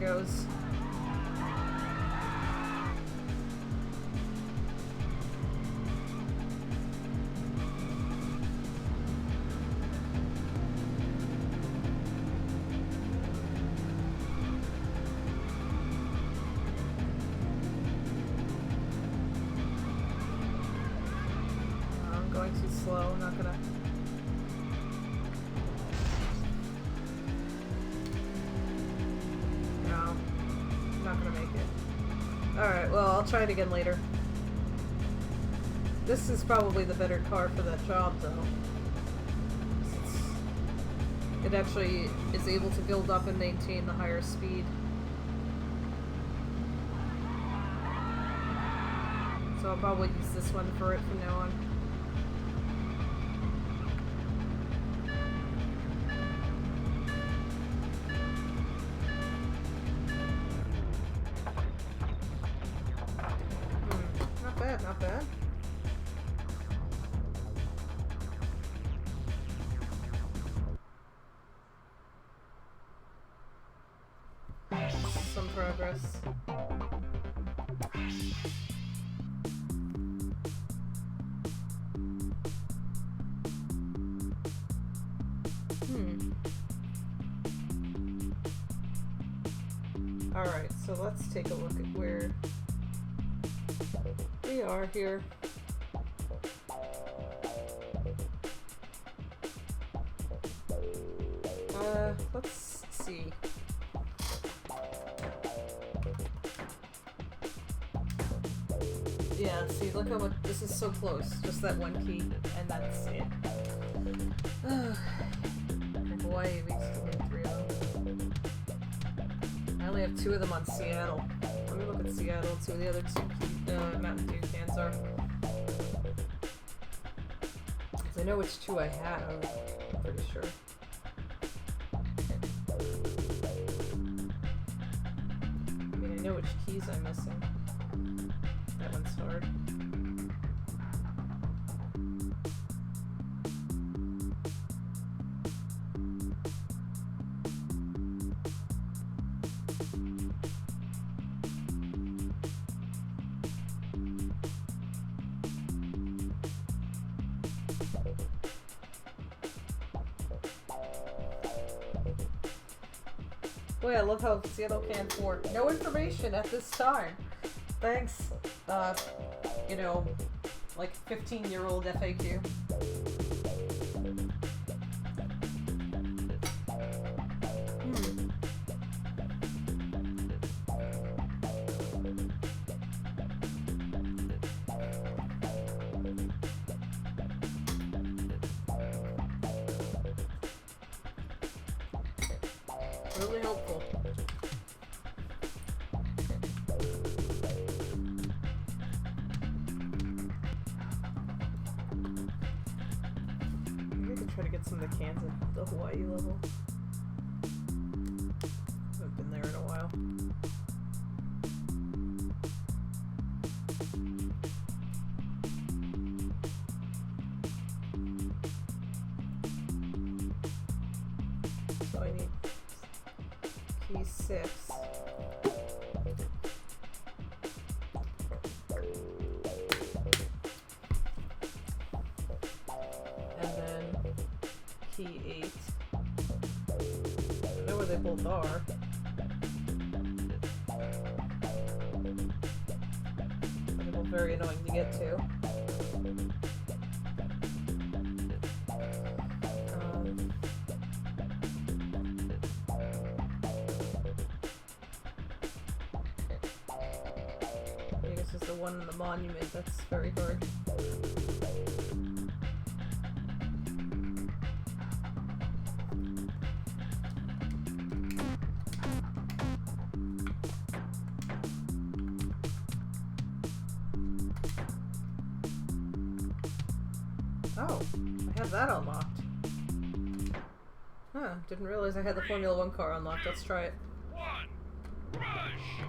Goes. I'm going too slow. I'm not gonna. Alright, well, I'll try it again later. This is probably the better car for that job, though. It actually is able to build up and maintain the higher speed. So I'll probably use this one for it from now on. Not bad. Some progress. Alright, so let's take a look at where we are here. Let's see. Yeah, see, look how much, this is so close. Just that one key, and that's it. Boy, we still need 3 of them. I only have 2 of them on Seattle. Let me look at Seattle, see where the other 2 Mountain Dew cans are. Because I know which 2 I have, I'm pretty sure. I mean, I know which keys I'm missing. That one's hard. Boy, I love how Seattle Can 4. No information at this time. Thanks, you know, like 15-year-old FAQ. Really helpful. Maybe I could try to get some of the cans at the Hawaii level. Haven't been there in a while. So I need key 6. And then key 8. I know where they both are. They're both very annoying to get to. I guess it's the one in the monument that's very hard. Oh, I have that unlocked. Huh, didn't realize I had the Formula 1 car unlocked. Let's try it. 1. Rush!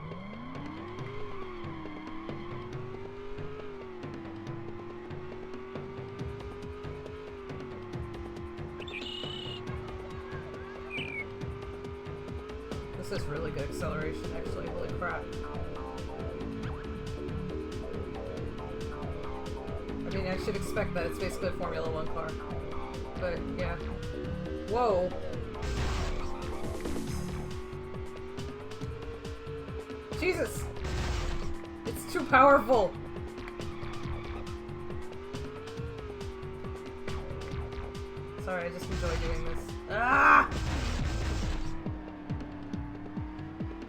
This is really good acceleration, actually. Holy crap. I mean, I should expect that. It's basically a Formula 1 car. But, yeah. Whoa! Jesus! It's too powerful! Sorry, I just enjoy doing this. Ah!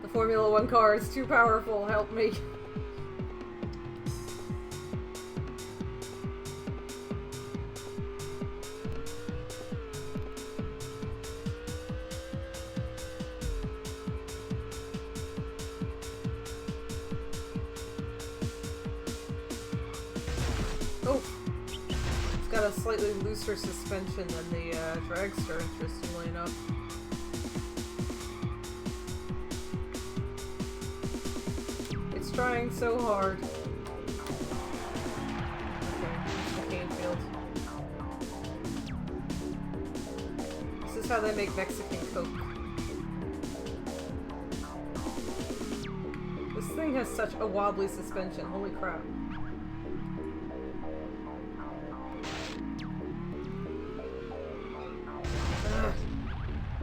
The Formula 1 car is too powerful, help me. Oh! It's got a slightly looser suspension than the dragster, interestingly enough. It's trying so hard. Okay, the cane field. This is how they make Mexican Coke. This thing has such a wobbly suspension, holy crap.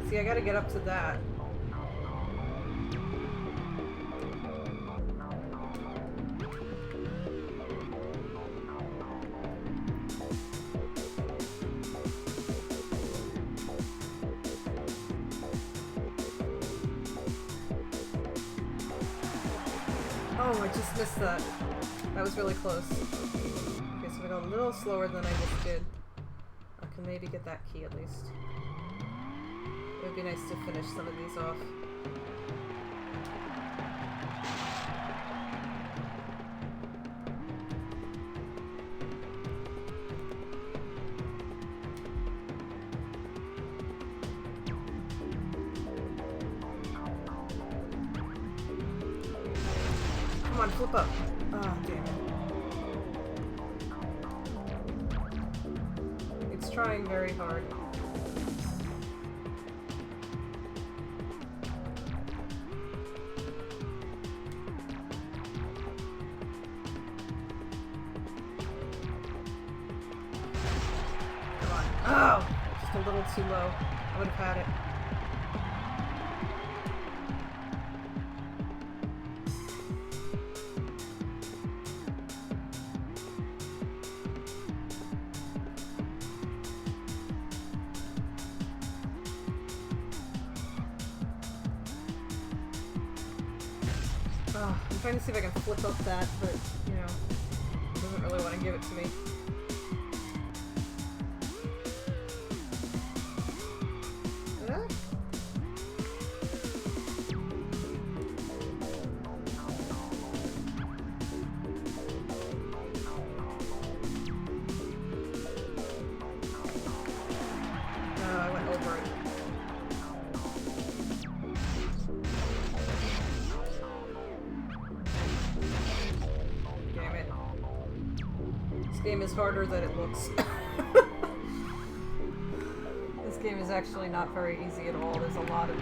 See, I gotta get up to that. Oh, I just missed that. That was really close. Okay, so we go a little slower than I just did. I can maybe get that key at least. It would be nice to finish some of these off. Come on, flip up. Oh, damn it. It's trying very hard. Oh! Just a little too low. I would have had it. I'm trying to see if I can flip up that, but, you know, it doesn't really want to give it to me. I went over it. Damn it. This game is harder than it looks. This game is actually not very easy at all. There's a lot of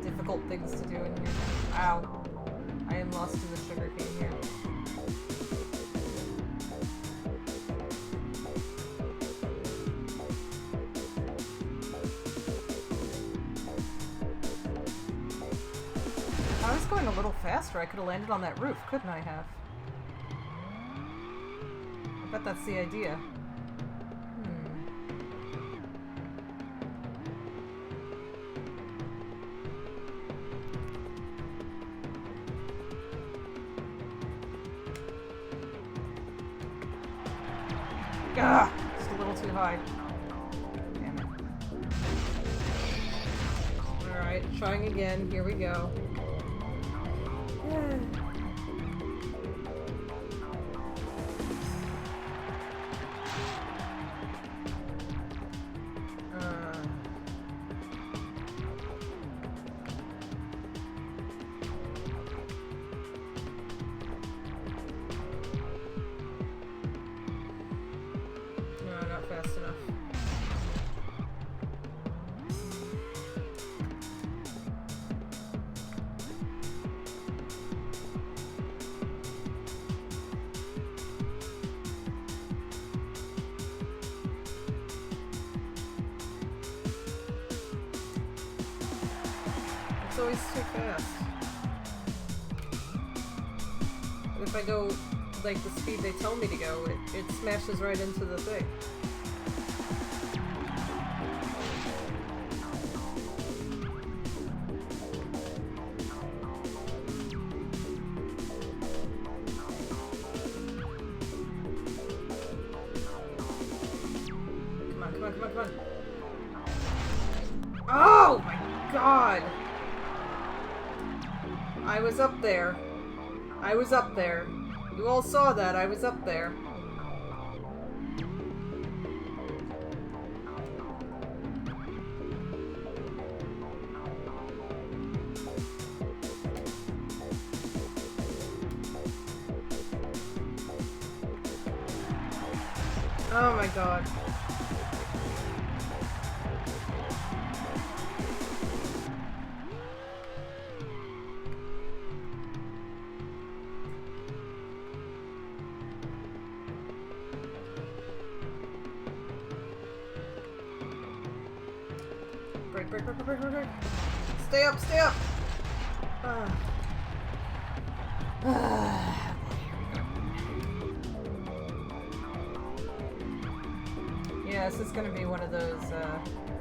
difficult things to do in here. Ow. I am lost in the sugar cane here. I was going a little faster. I could have landed on that roof, couldn't I have? I bet that's the idea. Gah! Just a little too high. Damn it. Alright, trying again. Here we go. No, not fast enough. It's always too fast. And if I go like the speed they tell me to go, it smashes right into the thing. Come on, come on, come on, come on. Oh my god! I was up there. I was up there. You all saw that. I was up there. Oh my god. Break, break, break, break, break, break. Stay up, stay up! Yeah, this is gonna be one of those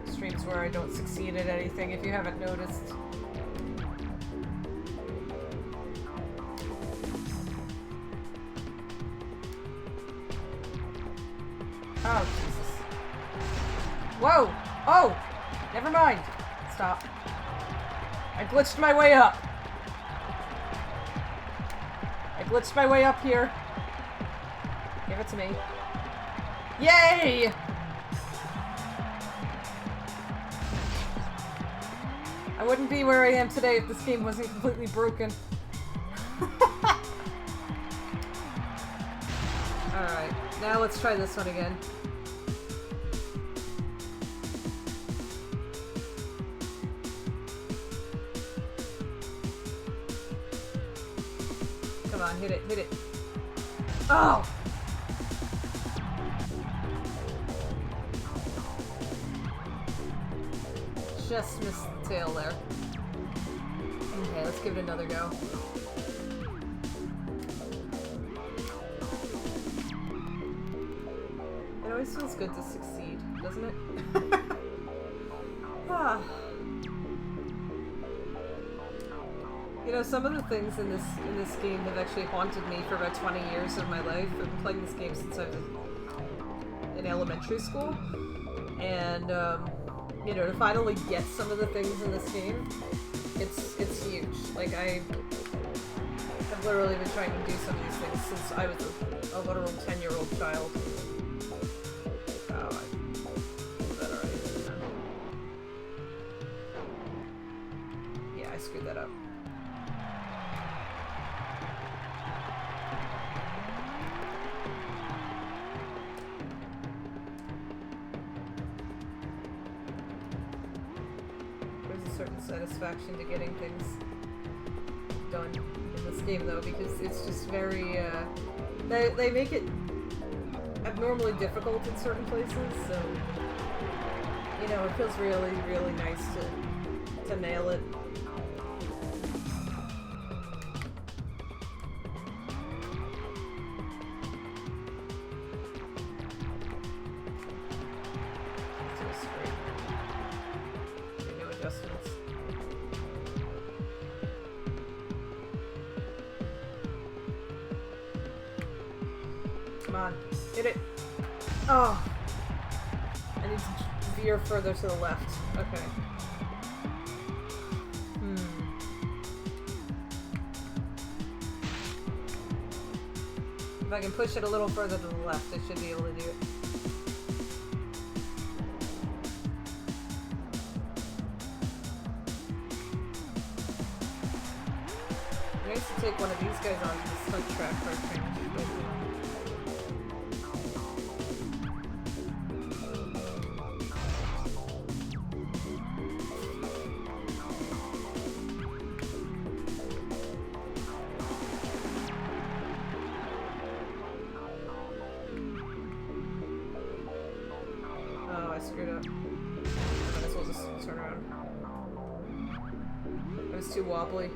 streams where I don't succeed at anything, if you haven't noticed. Oh, Jesus. Whoa! Oh! Never mind. Stop. I glitched my way up. I glitched my way up here. Give it to me. Yay! I wouldn't be where I am today if this game wasn't completely broken. Alright, now let's try this one again. Come on, hit it, hit it. Oh! Just missed the tail there. Okay, let's give it another go. It always feels good to succeed, doesn't it? Ah. You know, some of the things in this game have actually haunted me for about 20 years of my life. I've been playing this game since I was in elementary school, and you know, to finally get some of the things in this game, it's huge. Like I've literally been trying to do some of these things since I was a literal 10-year-old child. Oh, is that already? Yeah, I screwed that up. Certain satisfaction to getting things done in this game, though, because it's just very they make it abnormally difficult in certain places, so you know, it feels really, really nice to nail it. Come on, hit it. Oh, I need to veer further to the left. Okay. If I can push it a little further to the left, I should be able to do it. I used to take one of these guys onto the stunt track for a change. Oh, I screwed up. I might as well just turn around. I was too wobbly.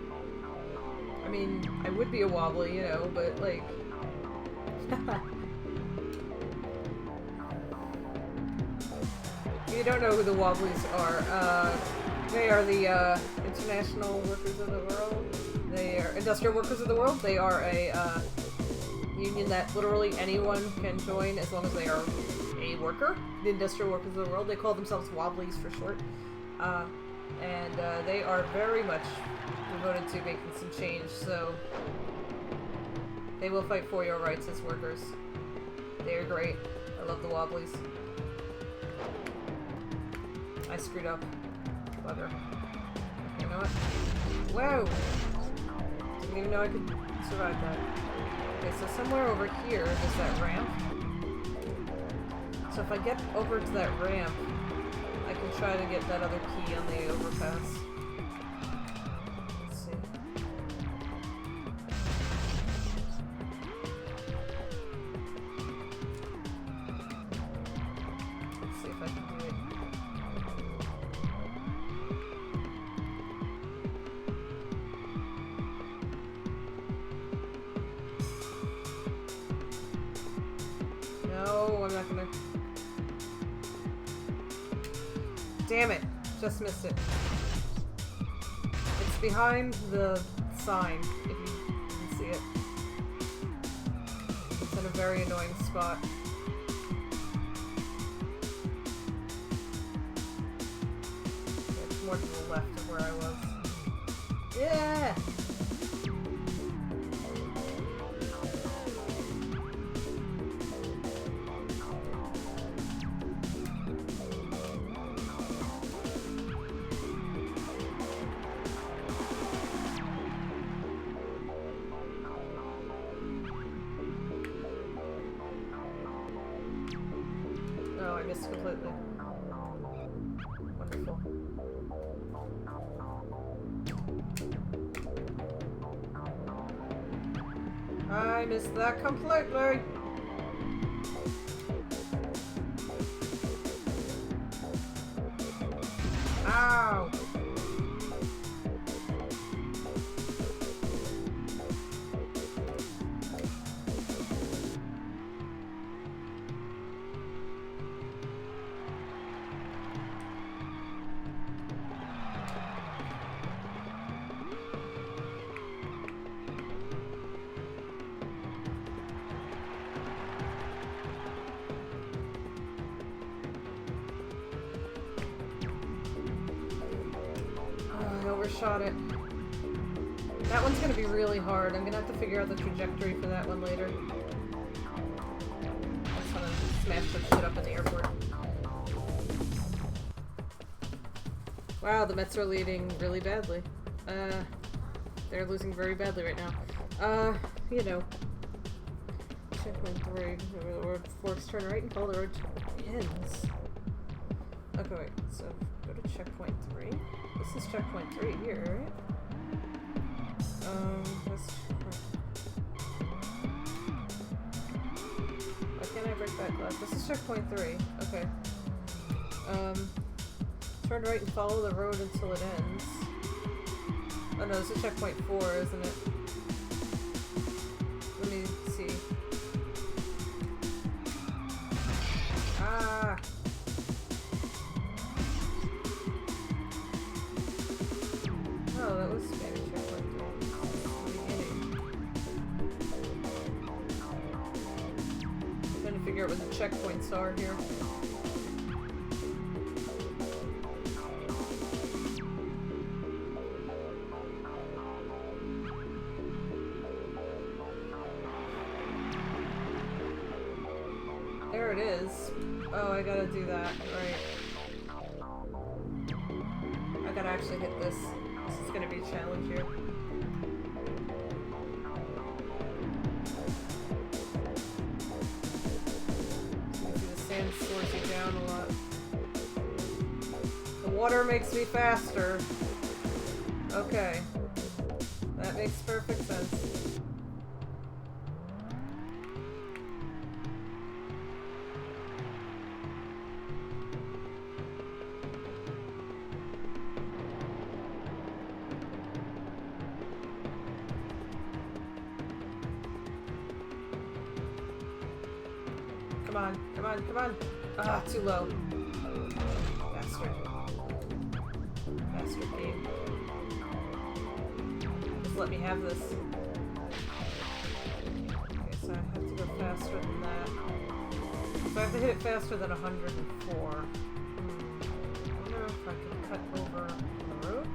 I mean, I would be a wobbly, you know, but like... You don't know who the Wobblies are. They are the International Workers of the World. They are Industrial Workers of the World. They are a union that literally anyone can join as long as they are a worker. The Industrial Workers of the World. They call themselves Wobblies for short. And they are very much devoted to making some change, so they will fight for your rights as workers. They are great. I love the Wobblies. I screwed up. Clever. You know what? Whoa! Didn't even know I could survive that. Okay, so somewhere over here is that ramp. So if I get over to that ramp, I can try to get that other key on the overpass. Let's see. Let's see if I can do it. No, I'm not gonna... Damn it! Just missed it. It's behind the sign, if you can see it. It's in a very annoying spot. It's more to the left of where I was. Yeah! Oh, I missed completely. Wonderful. I missed that completely! Ow! overshot it. That one's gonna be really hard. I'm gonna have to figure out the trajectory for that one later. I just wanna smash the shit up in the airport. Wow, the Mets are leading really badly. They're losing very badly right now. You know. Checkpoint 3. The road forks, turn right and follow the road to ends. Okay, wait. So, go to checkpoint 3. This is checkpoint 3 here, right? That's... Why can't I break that glass? This is checkpoint 3. Okay. Turn right and follow the road until it ends. Oh no, this is checkpoint 4, isn't it? Let me see. Ah! Oh, that was maybe checkpoint 3. I'm trying to figure out what the checkpoints are here. There it is. Oh, I gotta do that. Right. I gotta actually hit this. This is gonna be a challenge here. The sand slows you down a lot. The water makes me faster. Okay. That makes perfect sense. Come on, come on, come on. Ah, too low. Bastard. Bastard game. Just let me have this. Okay, so I have to go faster than that. So I have to hit it faster than 104. I wonder if I can cut over on the road?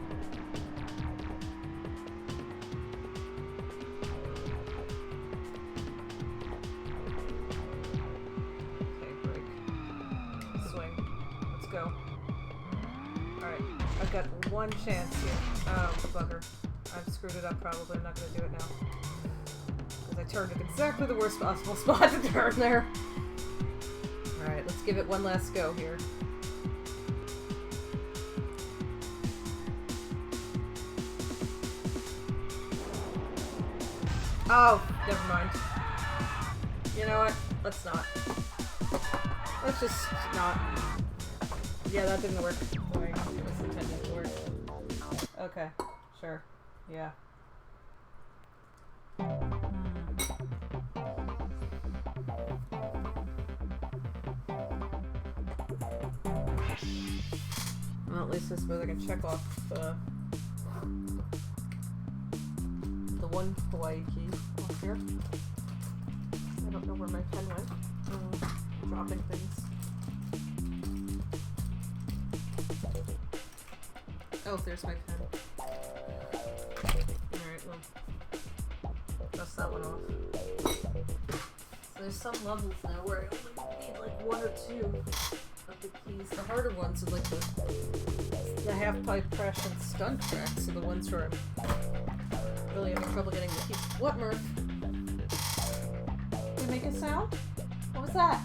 Go. Alright, I've got one chance here. Oh, bugger. I've screwed it up probably. I'm not going to do it now. Because I turned at exactly the worst possible spot to turn there. Alright, let's give it one last go here. Oh, never mind. You know what? Let's not. Let's just not. Yeah, that didn't work the way it was intended to work. Okay, sure. Yeah. Well, at least I suppose I can check off the one Hawaii key off here. I don't know where my pen went. Dropping things. Oh, there's my pen. Alright, well, dust that one off. So there's some levels now where I only need like one or two of the keys. The harder ones are like the half-pipe crash and stunt tracks are the ones where I'm really having trouble getting the keys. What, Murph? Did you make a sound? What was that?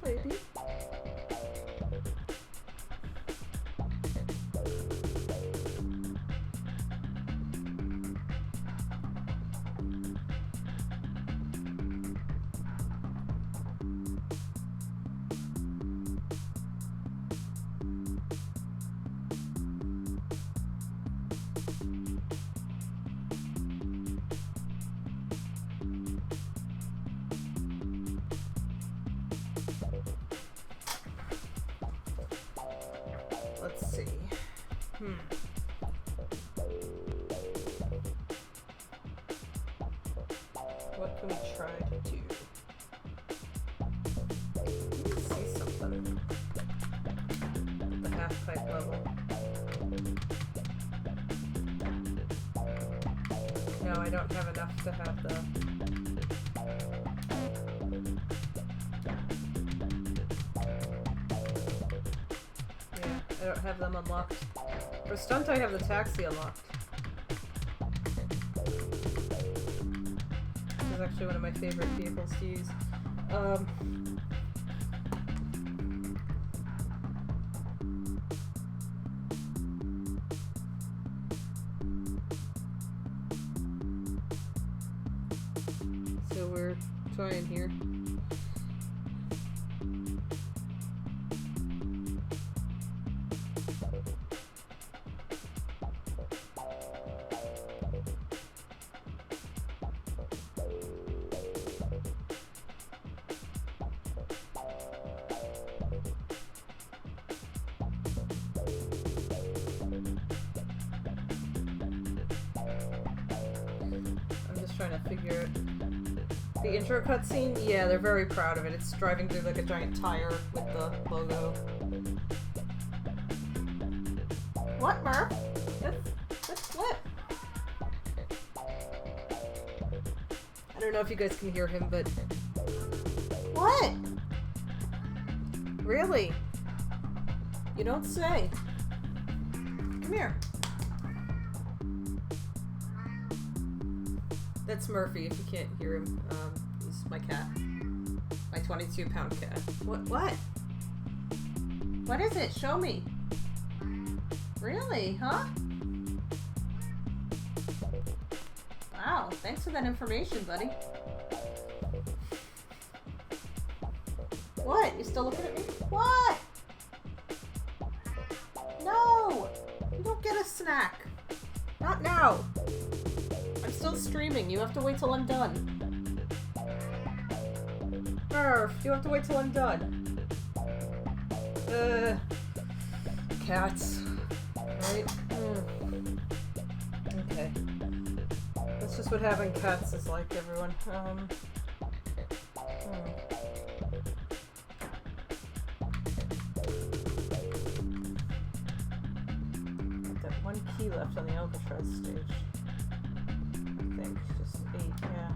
Baby. Let's see. What can we try to do? No, I don't have enough to have the... Yeah, I don't have them unlocked. For stunt, I have the taxi unlocked. Which is actually one of my favorite vehicles to use. So we're trying here. Trying to figure the intro cutscene. Yeah, they're very proud of it. It's driving through like a giant tire with the logo. What, Murph? Let's flip. I don't know if you guys can hear him, but what? Really? You don't say. Come here. That's Murphy, if you can't hear him. He's my cat. My 22-pound cat. What? What is it? Show me. Really? Huh? Wow, thanks for that information, buddy. What? You still looking at me? What? No! You don't get a snack. Not now. I'm still streaming. You have to wait till I'm done. Murph, you have to wait till I'm done. Cats. Right? Okay. That's just what having cats is like, everyone. Got that one key left on the Alcatraz stage. I think just 8, yeah.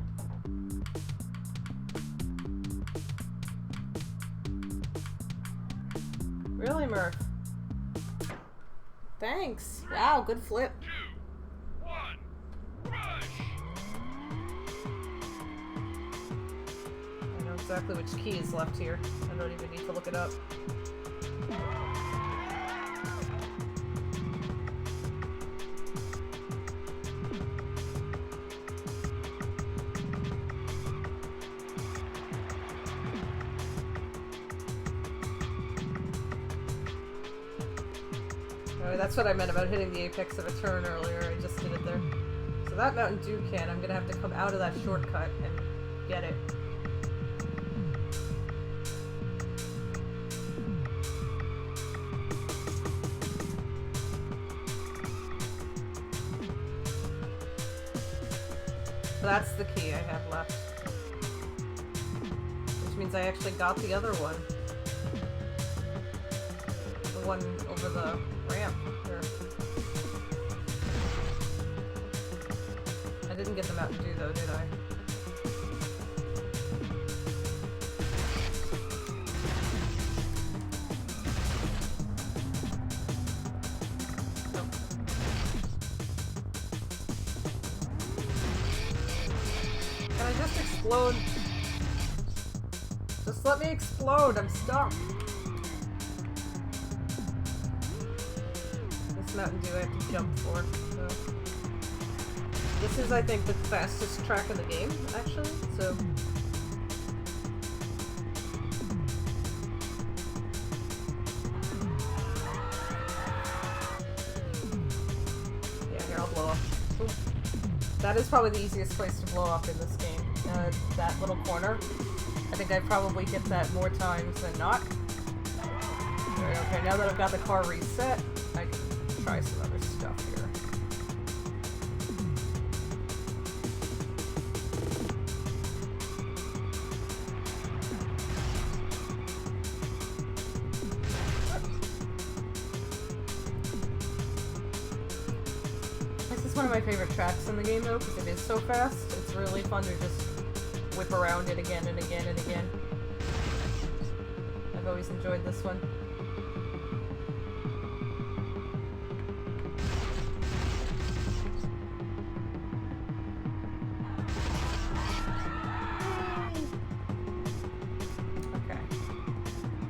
Really, Murph? Thanks. Wow, good flip. 2, 1, rush! I know exactly which key is left here. I don't even need to look it up. That's what I meant about hitting the apex of a turn earlier. I just did it there. So that Mountain Dew can, I'm gonna have to come out of that shortcut and get it. So that's the key I have left. Which means I actually got the other one. The one over the ramp. Here. I didn't get the Mountain Dew though, did I? Nope. Can I just explode? Just let me explode, I'm stuck. Mountain Dew I have to jump for, so. This is, I think, the fastest track in the game, actually, so. Yeah, here, I'll blow up. Ooh. That is probably the easiest place to blow up in this game. That little corner. I think I probably hit that more times than not. Okay, now that I've got the car reset, I can try some other stuff here. This is is one of my favorite tracks in the game, though, because it is so fast. It's really fun to just whip around it again and again and again. I've always enjoyed this one. Okay.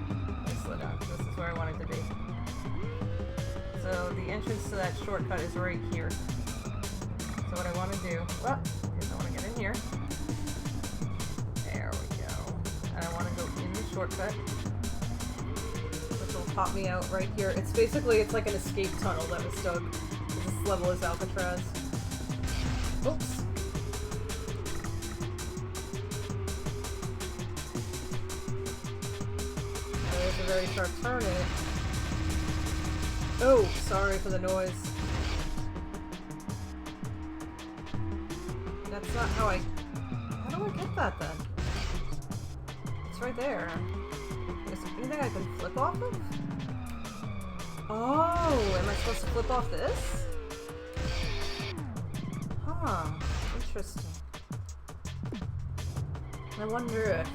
Let me slow down, because this is where I want it to be. So the entrance to that shortcut is right here. So what I want to do, well, is I want to get in here. There we go. And I want to go in the shortcut, which will pop me out right here. It's basically, it's like an escape tunnel that was dug. This level is Alcatraz. Oops. There's a very sharp turn in it. Oh, sorry for the noise. That's not how I... How do I get that then? It's right there. Is there anything I can flip off of? Oh, am I supposed to flip off this? Huh, interesting. I wonder if...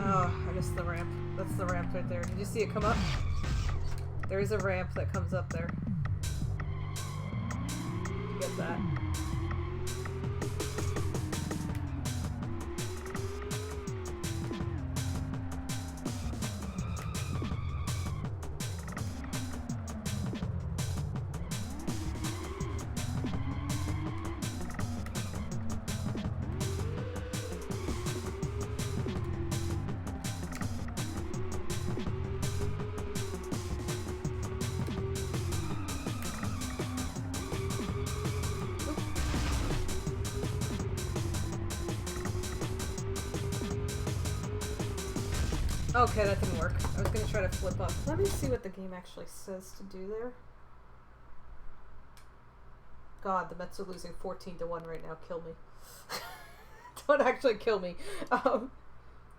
Oh, I missed the ramp. That's the ramp right there. Did you see it come up? There is a ramp that comes up there. Get that. Okay, that didn't work. I was gonna try to flip up. Let me see what the game actually says to do there. God, the Mets are losing 14-1 right now. Kill me. Don't actually kill me.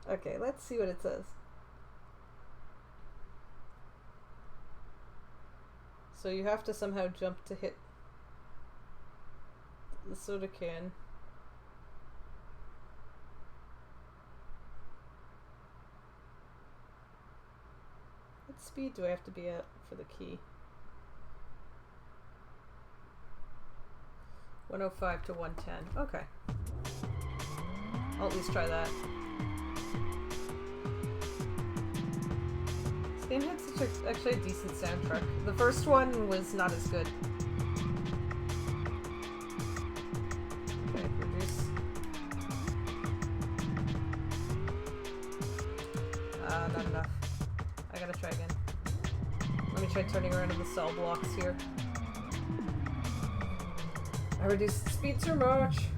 Okay, let's see what it says. So you have to somehow jump to hit the soda can. What speed do I have to be at for the key? 105 to 110. Okay. I'll at least try that. This game had such actually a decent soundtrack. The first one was not as good. Okay, reduce. Not enough. I gotta try again. Let me try turning around in the cell blocks here. I reduced the speed too much.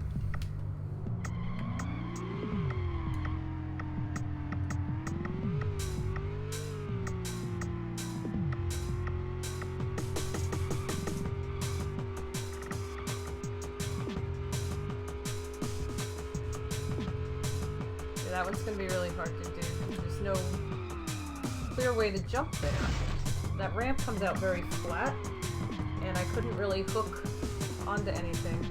Yeah, that one's gonna be really hard to do. There's no clear way to jump there. That ramp comes out very flat, and I couldn't really hook onto anything.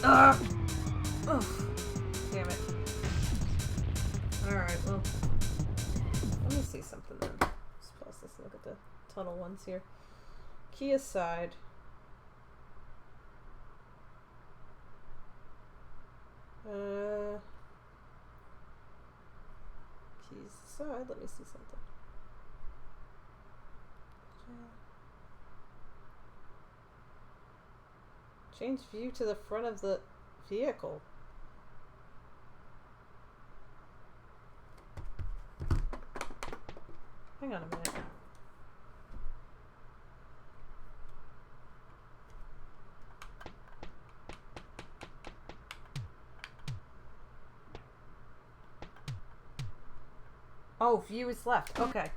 Ugh! Ugh! Damn it. Alright, well, let me see something then. Let's pause this and look at the tunnel ones here. Key aside. Keys aside, let me see something. Change view to the front of the vehicle. Hang on a minute. Oh, view is left. Okay.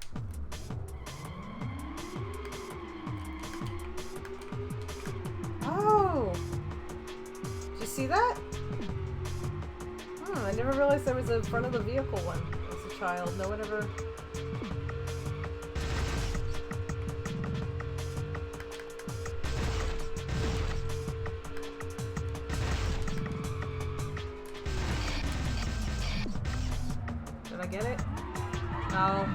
Oh! Did you see that? I never realized there was a front of the vehicle one as a child. No one ever... Did I get it? No.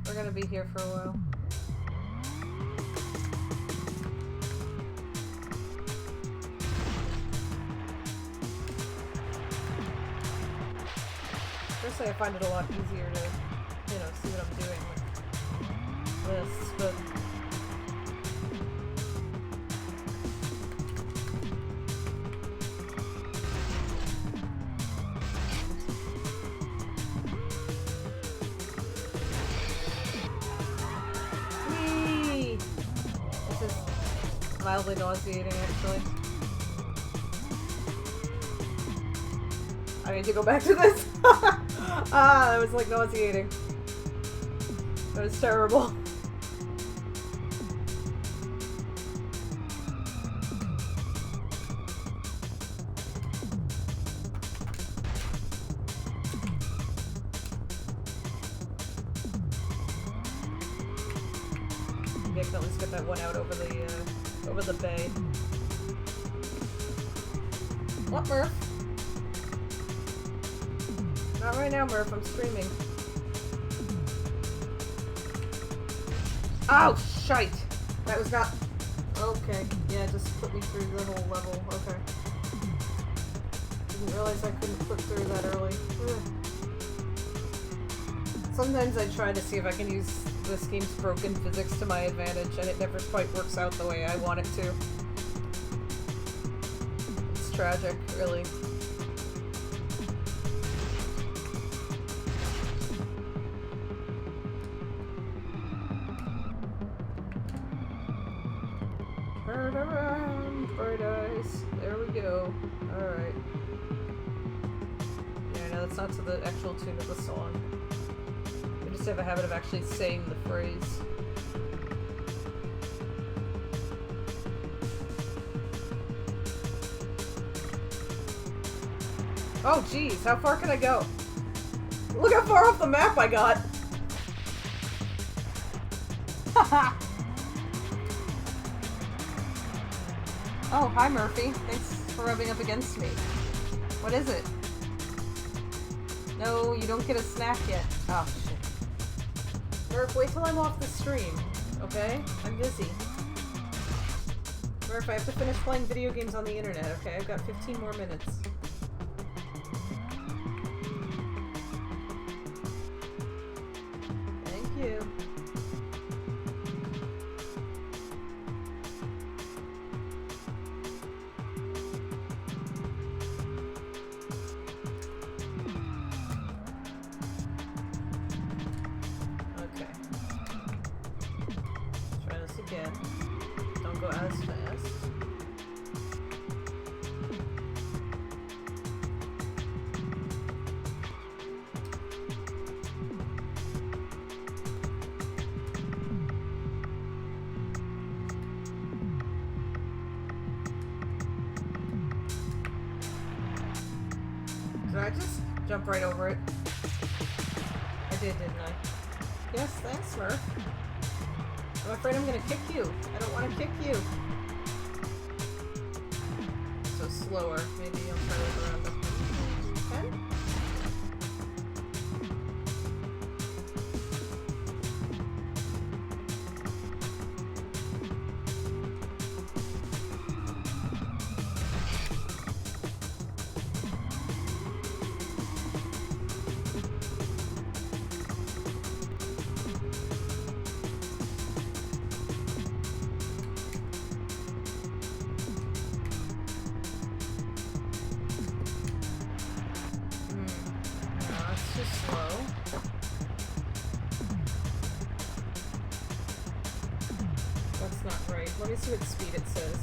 We're gonna be here for a while. Personally, I find it a lot easier to, you know, see what I'm doing with this, but... Whee! This is mildly nauseating, actually. I need to go back to this. Ah, that was like nauseating. That was terrible. Maybe I can at least get that one out over the bay. What, Murph? Not right now, Murph. I'm streaming. Oh, shite! That was not... Okay. Yeah, just put me through the whole level. Okay. Didn't realize I couldn't flip through that early. Ugh. Sometimes I try to see if I can use this game's broken physics to my advantage, and it never quite works out the way I want it to. It's tragic, really. Turn around, bright eyes. There we go. Alright. Yeah, no, that's not to the actual tune of the song. I just have a habit of actually saying the phrase. Oh, geez, how far can I go? Look how far off the map I got! Haha! Oh, hi Murphy. Thanks for rubbing up against me. What is it? No, you don't get a snack yet. Oh, shit. Murph, wait till I'm off the stream, okay? I'm busy. Murph, I have to finish playing video games on the internet, okay? I've got 15 more minutes. Thank you. Again. Don't go as fast. Did I just jump right over it? I did, didn't I? Yes, thanks, Smurf. I'm afraid I'm gonna kick you. I don't want to kick you. So slower. Maybe I'll try to look around this one. 10? Let me see what speed it says.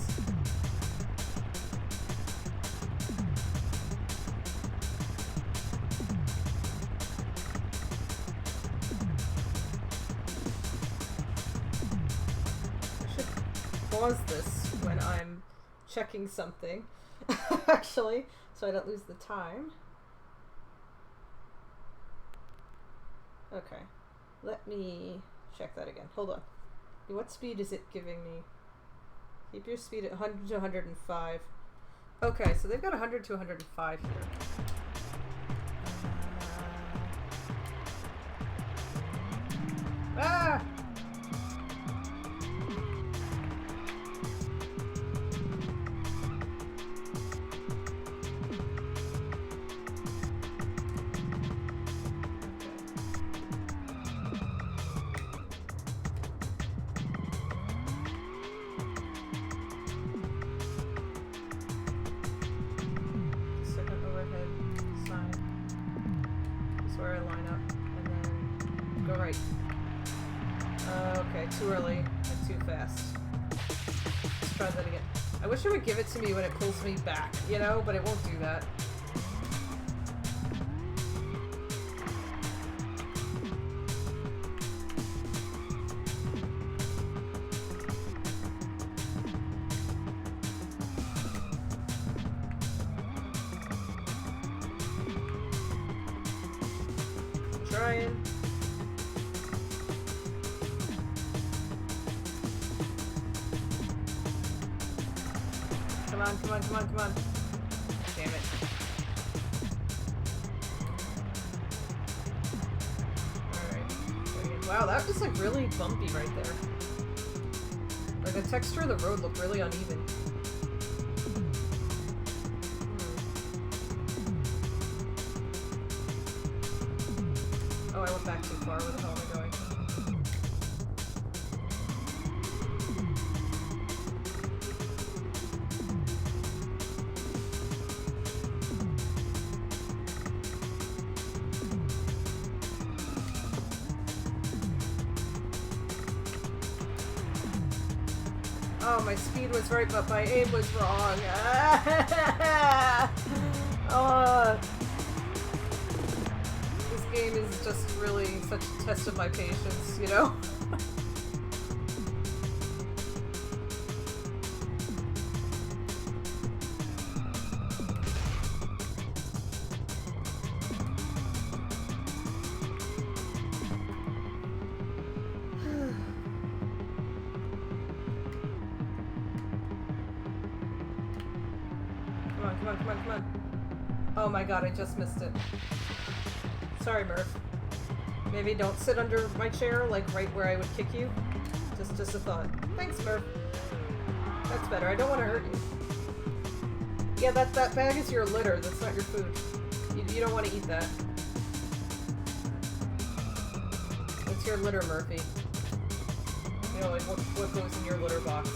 pause this when I'm checking something, actually, so I don't lose the time. Okay, let me check that again. Hold on. What speed is it giving me? Keep your speed at 100 to 105. Okay, so they've got 100 to 105 here. Ah! Second overhead side is where I line up, and then go right. Okay, too early and too fast. Let's try that again. I wish it would give it to me when it pulls me back, you know, but it won't do that. Trying. Come on, come on, come on, come on. Damn it. Alright. Wow, that was like really bumpy right there. Like the texture of the road looked really uneven. Oh, I went back too far. Where the hell am I going? Oh, my speed was right, but my aim was wrong. This game is just really such a test of my patience, you know? Come on, come on, come on, come on. Oh my god, I just missed it. Sorry, Murph. Maybe don't sit under my chair, like right where I would kick you. Just a thought. Thanks, Murph. That's better. I don't want to hurt you. Yeah, that bag is your litter. That's not your food. You don't want to eat that. It's your litter, Murphy. You know, like what goes in your litter box.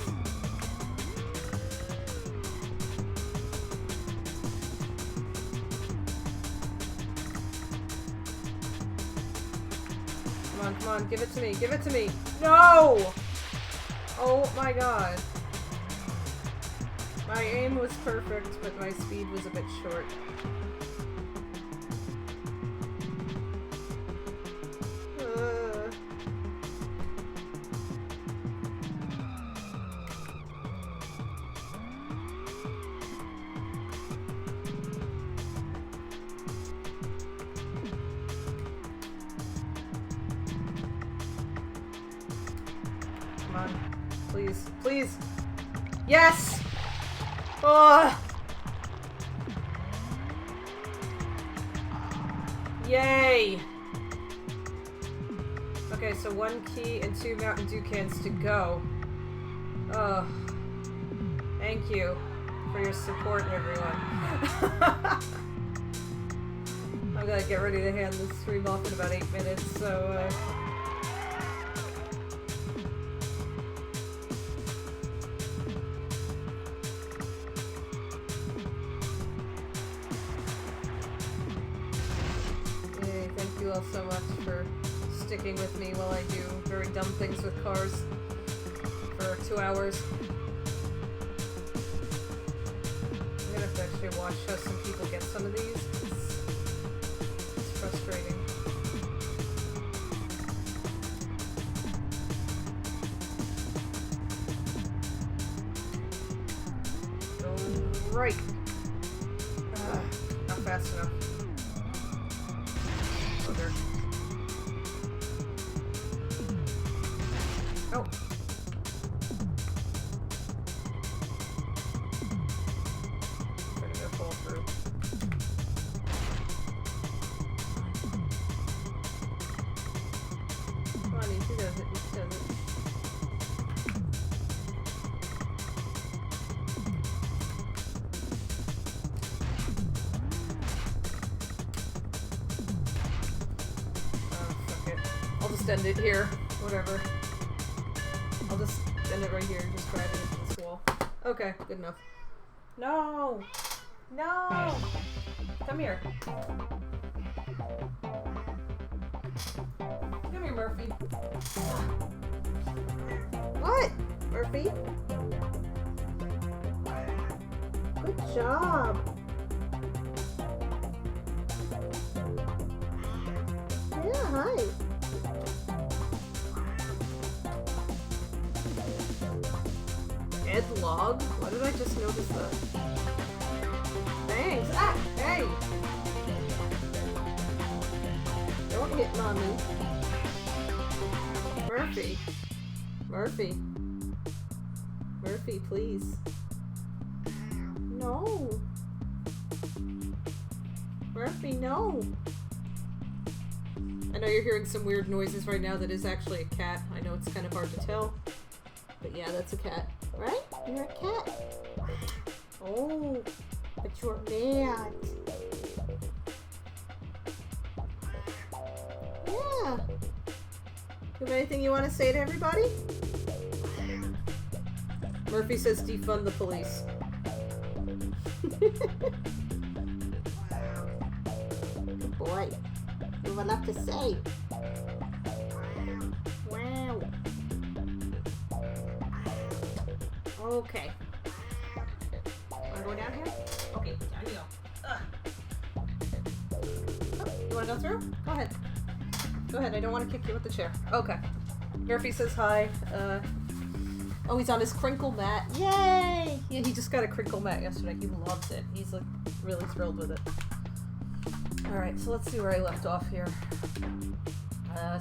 Come on, come on, give it to me, give it to me! No! Oh my god. My aim was perfect, but my speed was a bit short. Come on. Please. Please! Yes! Oh! Yay! Okay, so 1 key and 2 Mountain Dew cans to go. Oh. Thank you for your support, everyone. I'm gonna get ready to hand this stream off in about 8 minutes, so, Yay, thank you all so much for sticking with me while I do very dumb things with cars for 2 hours. I'm gonna have to actually watch how some people get some of these. It's frustrating. Right. Not fast enough. Oh, there. Oh. Trying to go fall through. Come on, he does it. He does it. I'll just end it here. Whatever. I'll just end it right here and just drive it into this wall. Okay, good enough. No! No! Come here. Come here, Murphy. What? Murphy? Good job. Yeah, hi. Ed log? Why did I just notice that? Thanks. Ah, hey! Don't hit mommy. Murphy. Murphy. Murphy, please. No. Murphy, no. I know you're hearing some weird noises right now. That is actually a cat. I know it's kind of hard to tell. But yeah, that's a cat. Right? You're a cat. Oh, but you're mad. Yeah. You have anything you want to say to everybody? Murphy says defund the police. Good boy. You have a lot to say. Wow. Okay. Wanna go down here? Okay, down you go. Ugh. Oh, you wanna go through? Go ahead. Go ahead, I don't want to kick you with the chair. Okay. Murphy says hi. Oh, he's on his crinkle mat. Yay! Yeah, he just got a crinkle mat yesterday. He loves it. He's like really thrilled with it. Alright, so let's see where I left off here.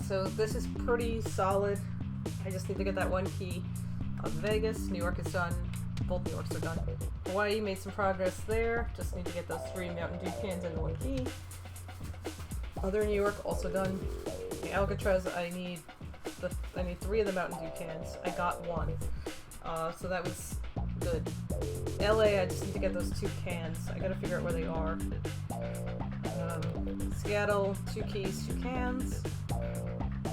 So this is pretty solid. I just need to get that one key of Vegas. New York is done. Both New Yorks are done. Hawaii made some progress there. Just need to get those 3 Mountain Dew cans into one key. Other New York also done. The Alcatraz, I need 3 of the Mountain Dew cans. I got 1. So that was good. LA, I just need to get those 2 cans. I gotta figure out where they are. Seattle, 2 keys, 2 cans.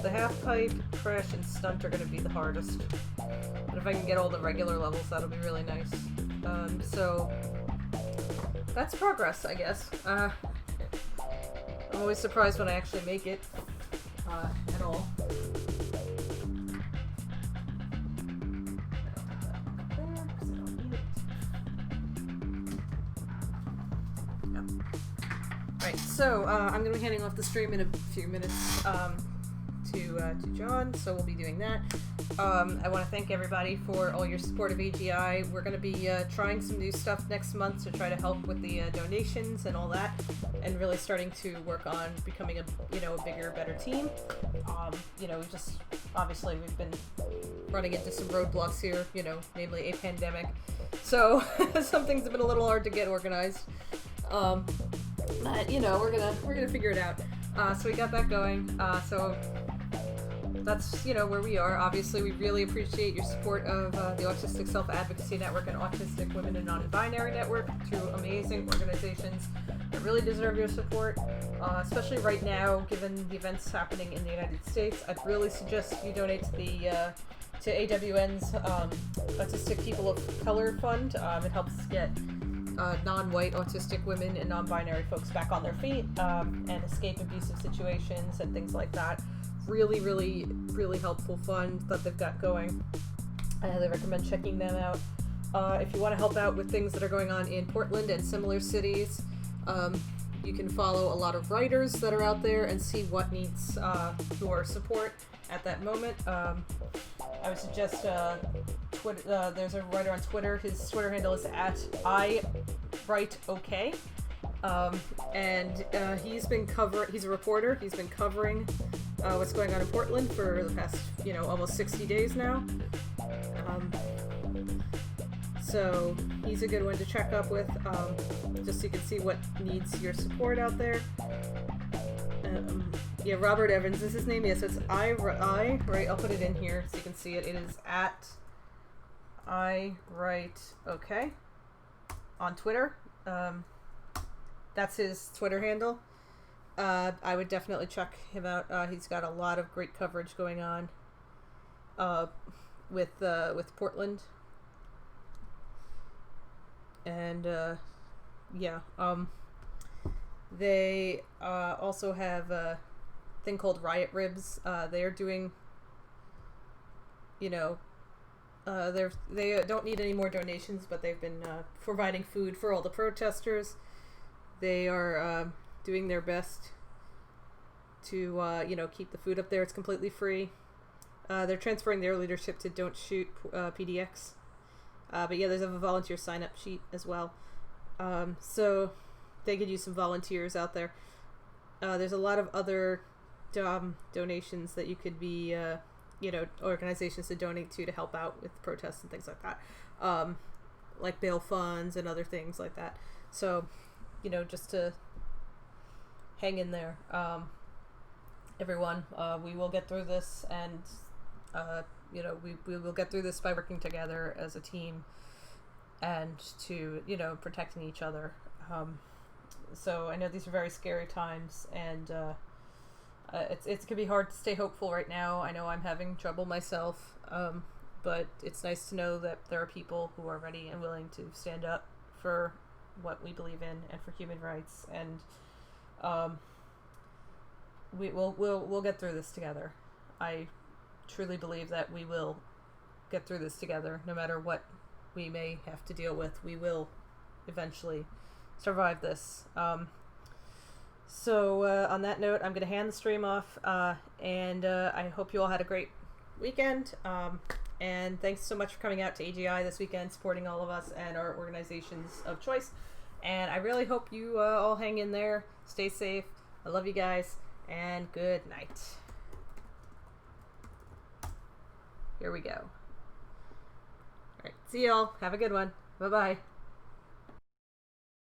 The half pipe, crash, and stunt are gonna be the hardest. But if I can get all the regular levels, that'll be really nice. So that's progress, I guess. I'm always surprised when I actually make it at all. Right, so I'm going to be handing off the stream in a few minutes to John, so we'll be doing that. I want to thank everybody for all your support of AGI. We're going to be trying some new stuff next month to try to help with the donations and all that, and really starting to work on becoming a bigger, better team. We just obviously we've been running into some roadblocks here, namely a pandemic. So some things have been a little hard to get organized. But we're gonna figure it out. So we got that going. So that's where we are. Obviously, we really appreciate your support of the Autistic Self-Advocacy Network and Autistic Women and Non-Binary Network, 2 amazing organizations that really deserve your support, especially right now, given the events happening in the United States. I'd really suggest you donate to the to AWN's Autistic People of Color Fund. It helps get non-white autistic women and non-binary folks back on their feet and escape abusive situations and things like that. Really, really, really helpful fund that they've got going. I recommend checking them out. If you want to help out with things that are going on in Portland and similar cities, you can follow a lot of writers that are out there and see what needs your support at that moment. I would suggest Twitter. There's a writer on Twitter. His Twitter handle is at iWriteOK. And he's been He's a reporter. He's been covering what's going on in Portland for the past, almost 60 days now. So he's a good one to check up with, just so you can see what needs your support out there. Yeah, Robert Evans is his name. Yes, it's right. I'll put it in here so you can see it. It is at iWriteOK on Twitter. That's his Twitter handle. I would definitely check him out. He's got a lot of great coverage going on with Portland. And they also have a thing called Riot Ribs. They're doing, they don't need any more donations, but they've been providing food for all the protesters. They are doing their best to keep the food up there. It's completely free. They're transferring their leadership to Don't Shoot PDX. But yeah, there's a volunteer sign-up sheet as well. So they could use some volunteers out there. There's a lot of other donations that you could be, organizations to donate to help out with protests and things like that. Like bail funds and other things like that. So, just to hang in there. Everyone, we will get through this, and we will get through this by working together as a team and to, protecting each other. So I know these are very scary times, and it can be hard to stay hopeful right now. I know I'm having trouble myself, but it's nice to know that there are people who are ready and willing to stand up for what we believe in and for human rights, and we'll get through this together. I truly believe that we will get through this together. No matter what we may have to deal with, we will eventually survive this. So on that note, I'm going to hand the stream off, and I hope you all had a great weekend. And thanks so much for coming out to AGI this weekend, supporting all of us and our organizations of choice. And I really hope you all hang in there. Stay safe. I love you guys, and good night. Here we go. All right, see y'all. Have a good one. Bye-bye.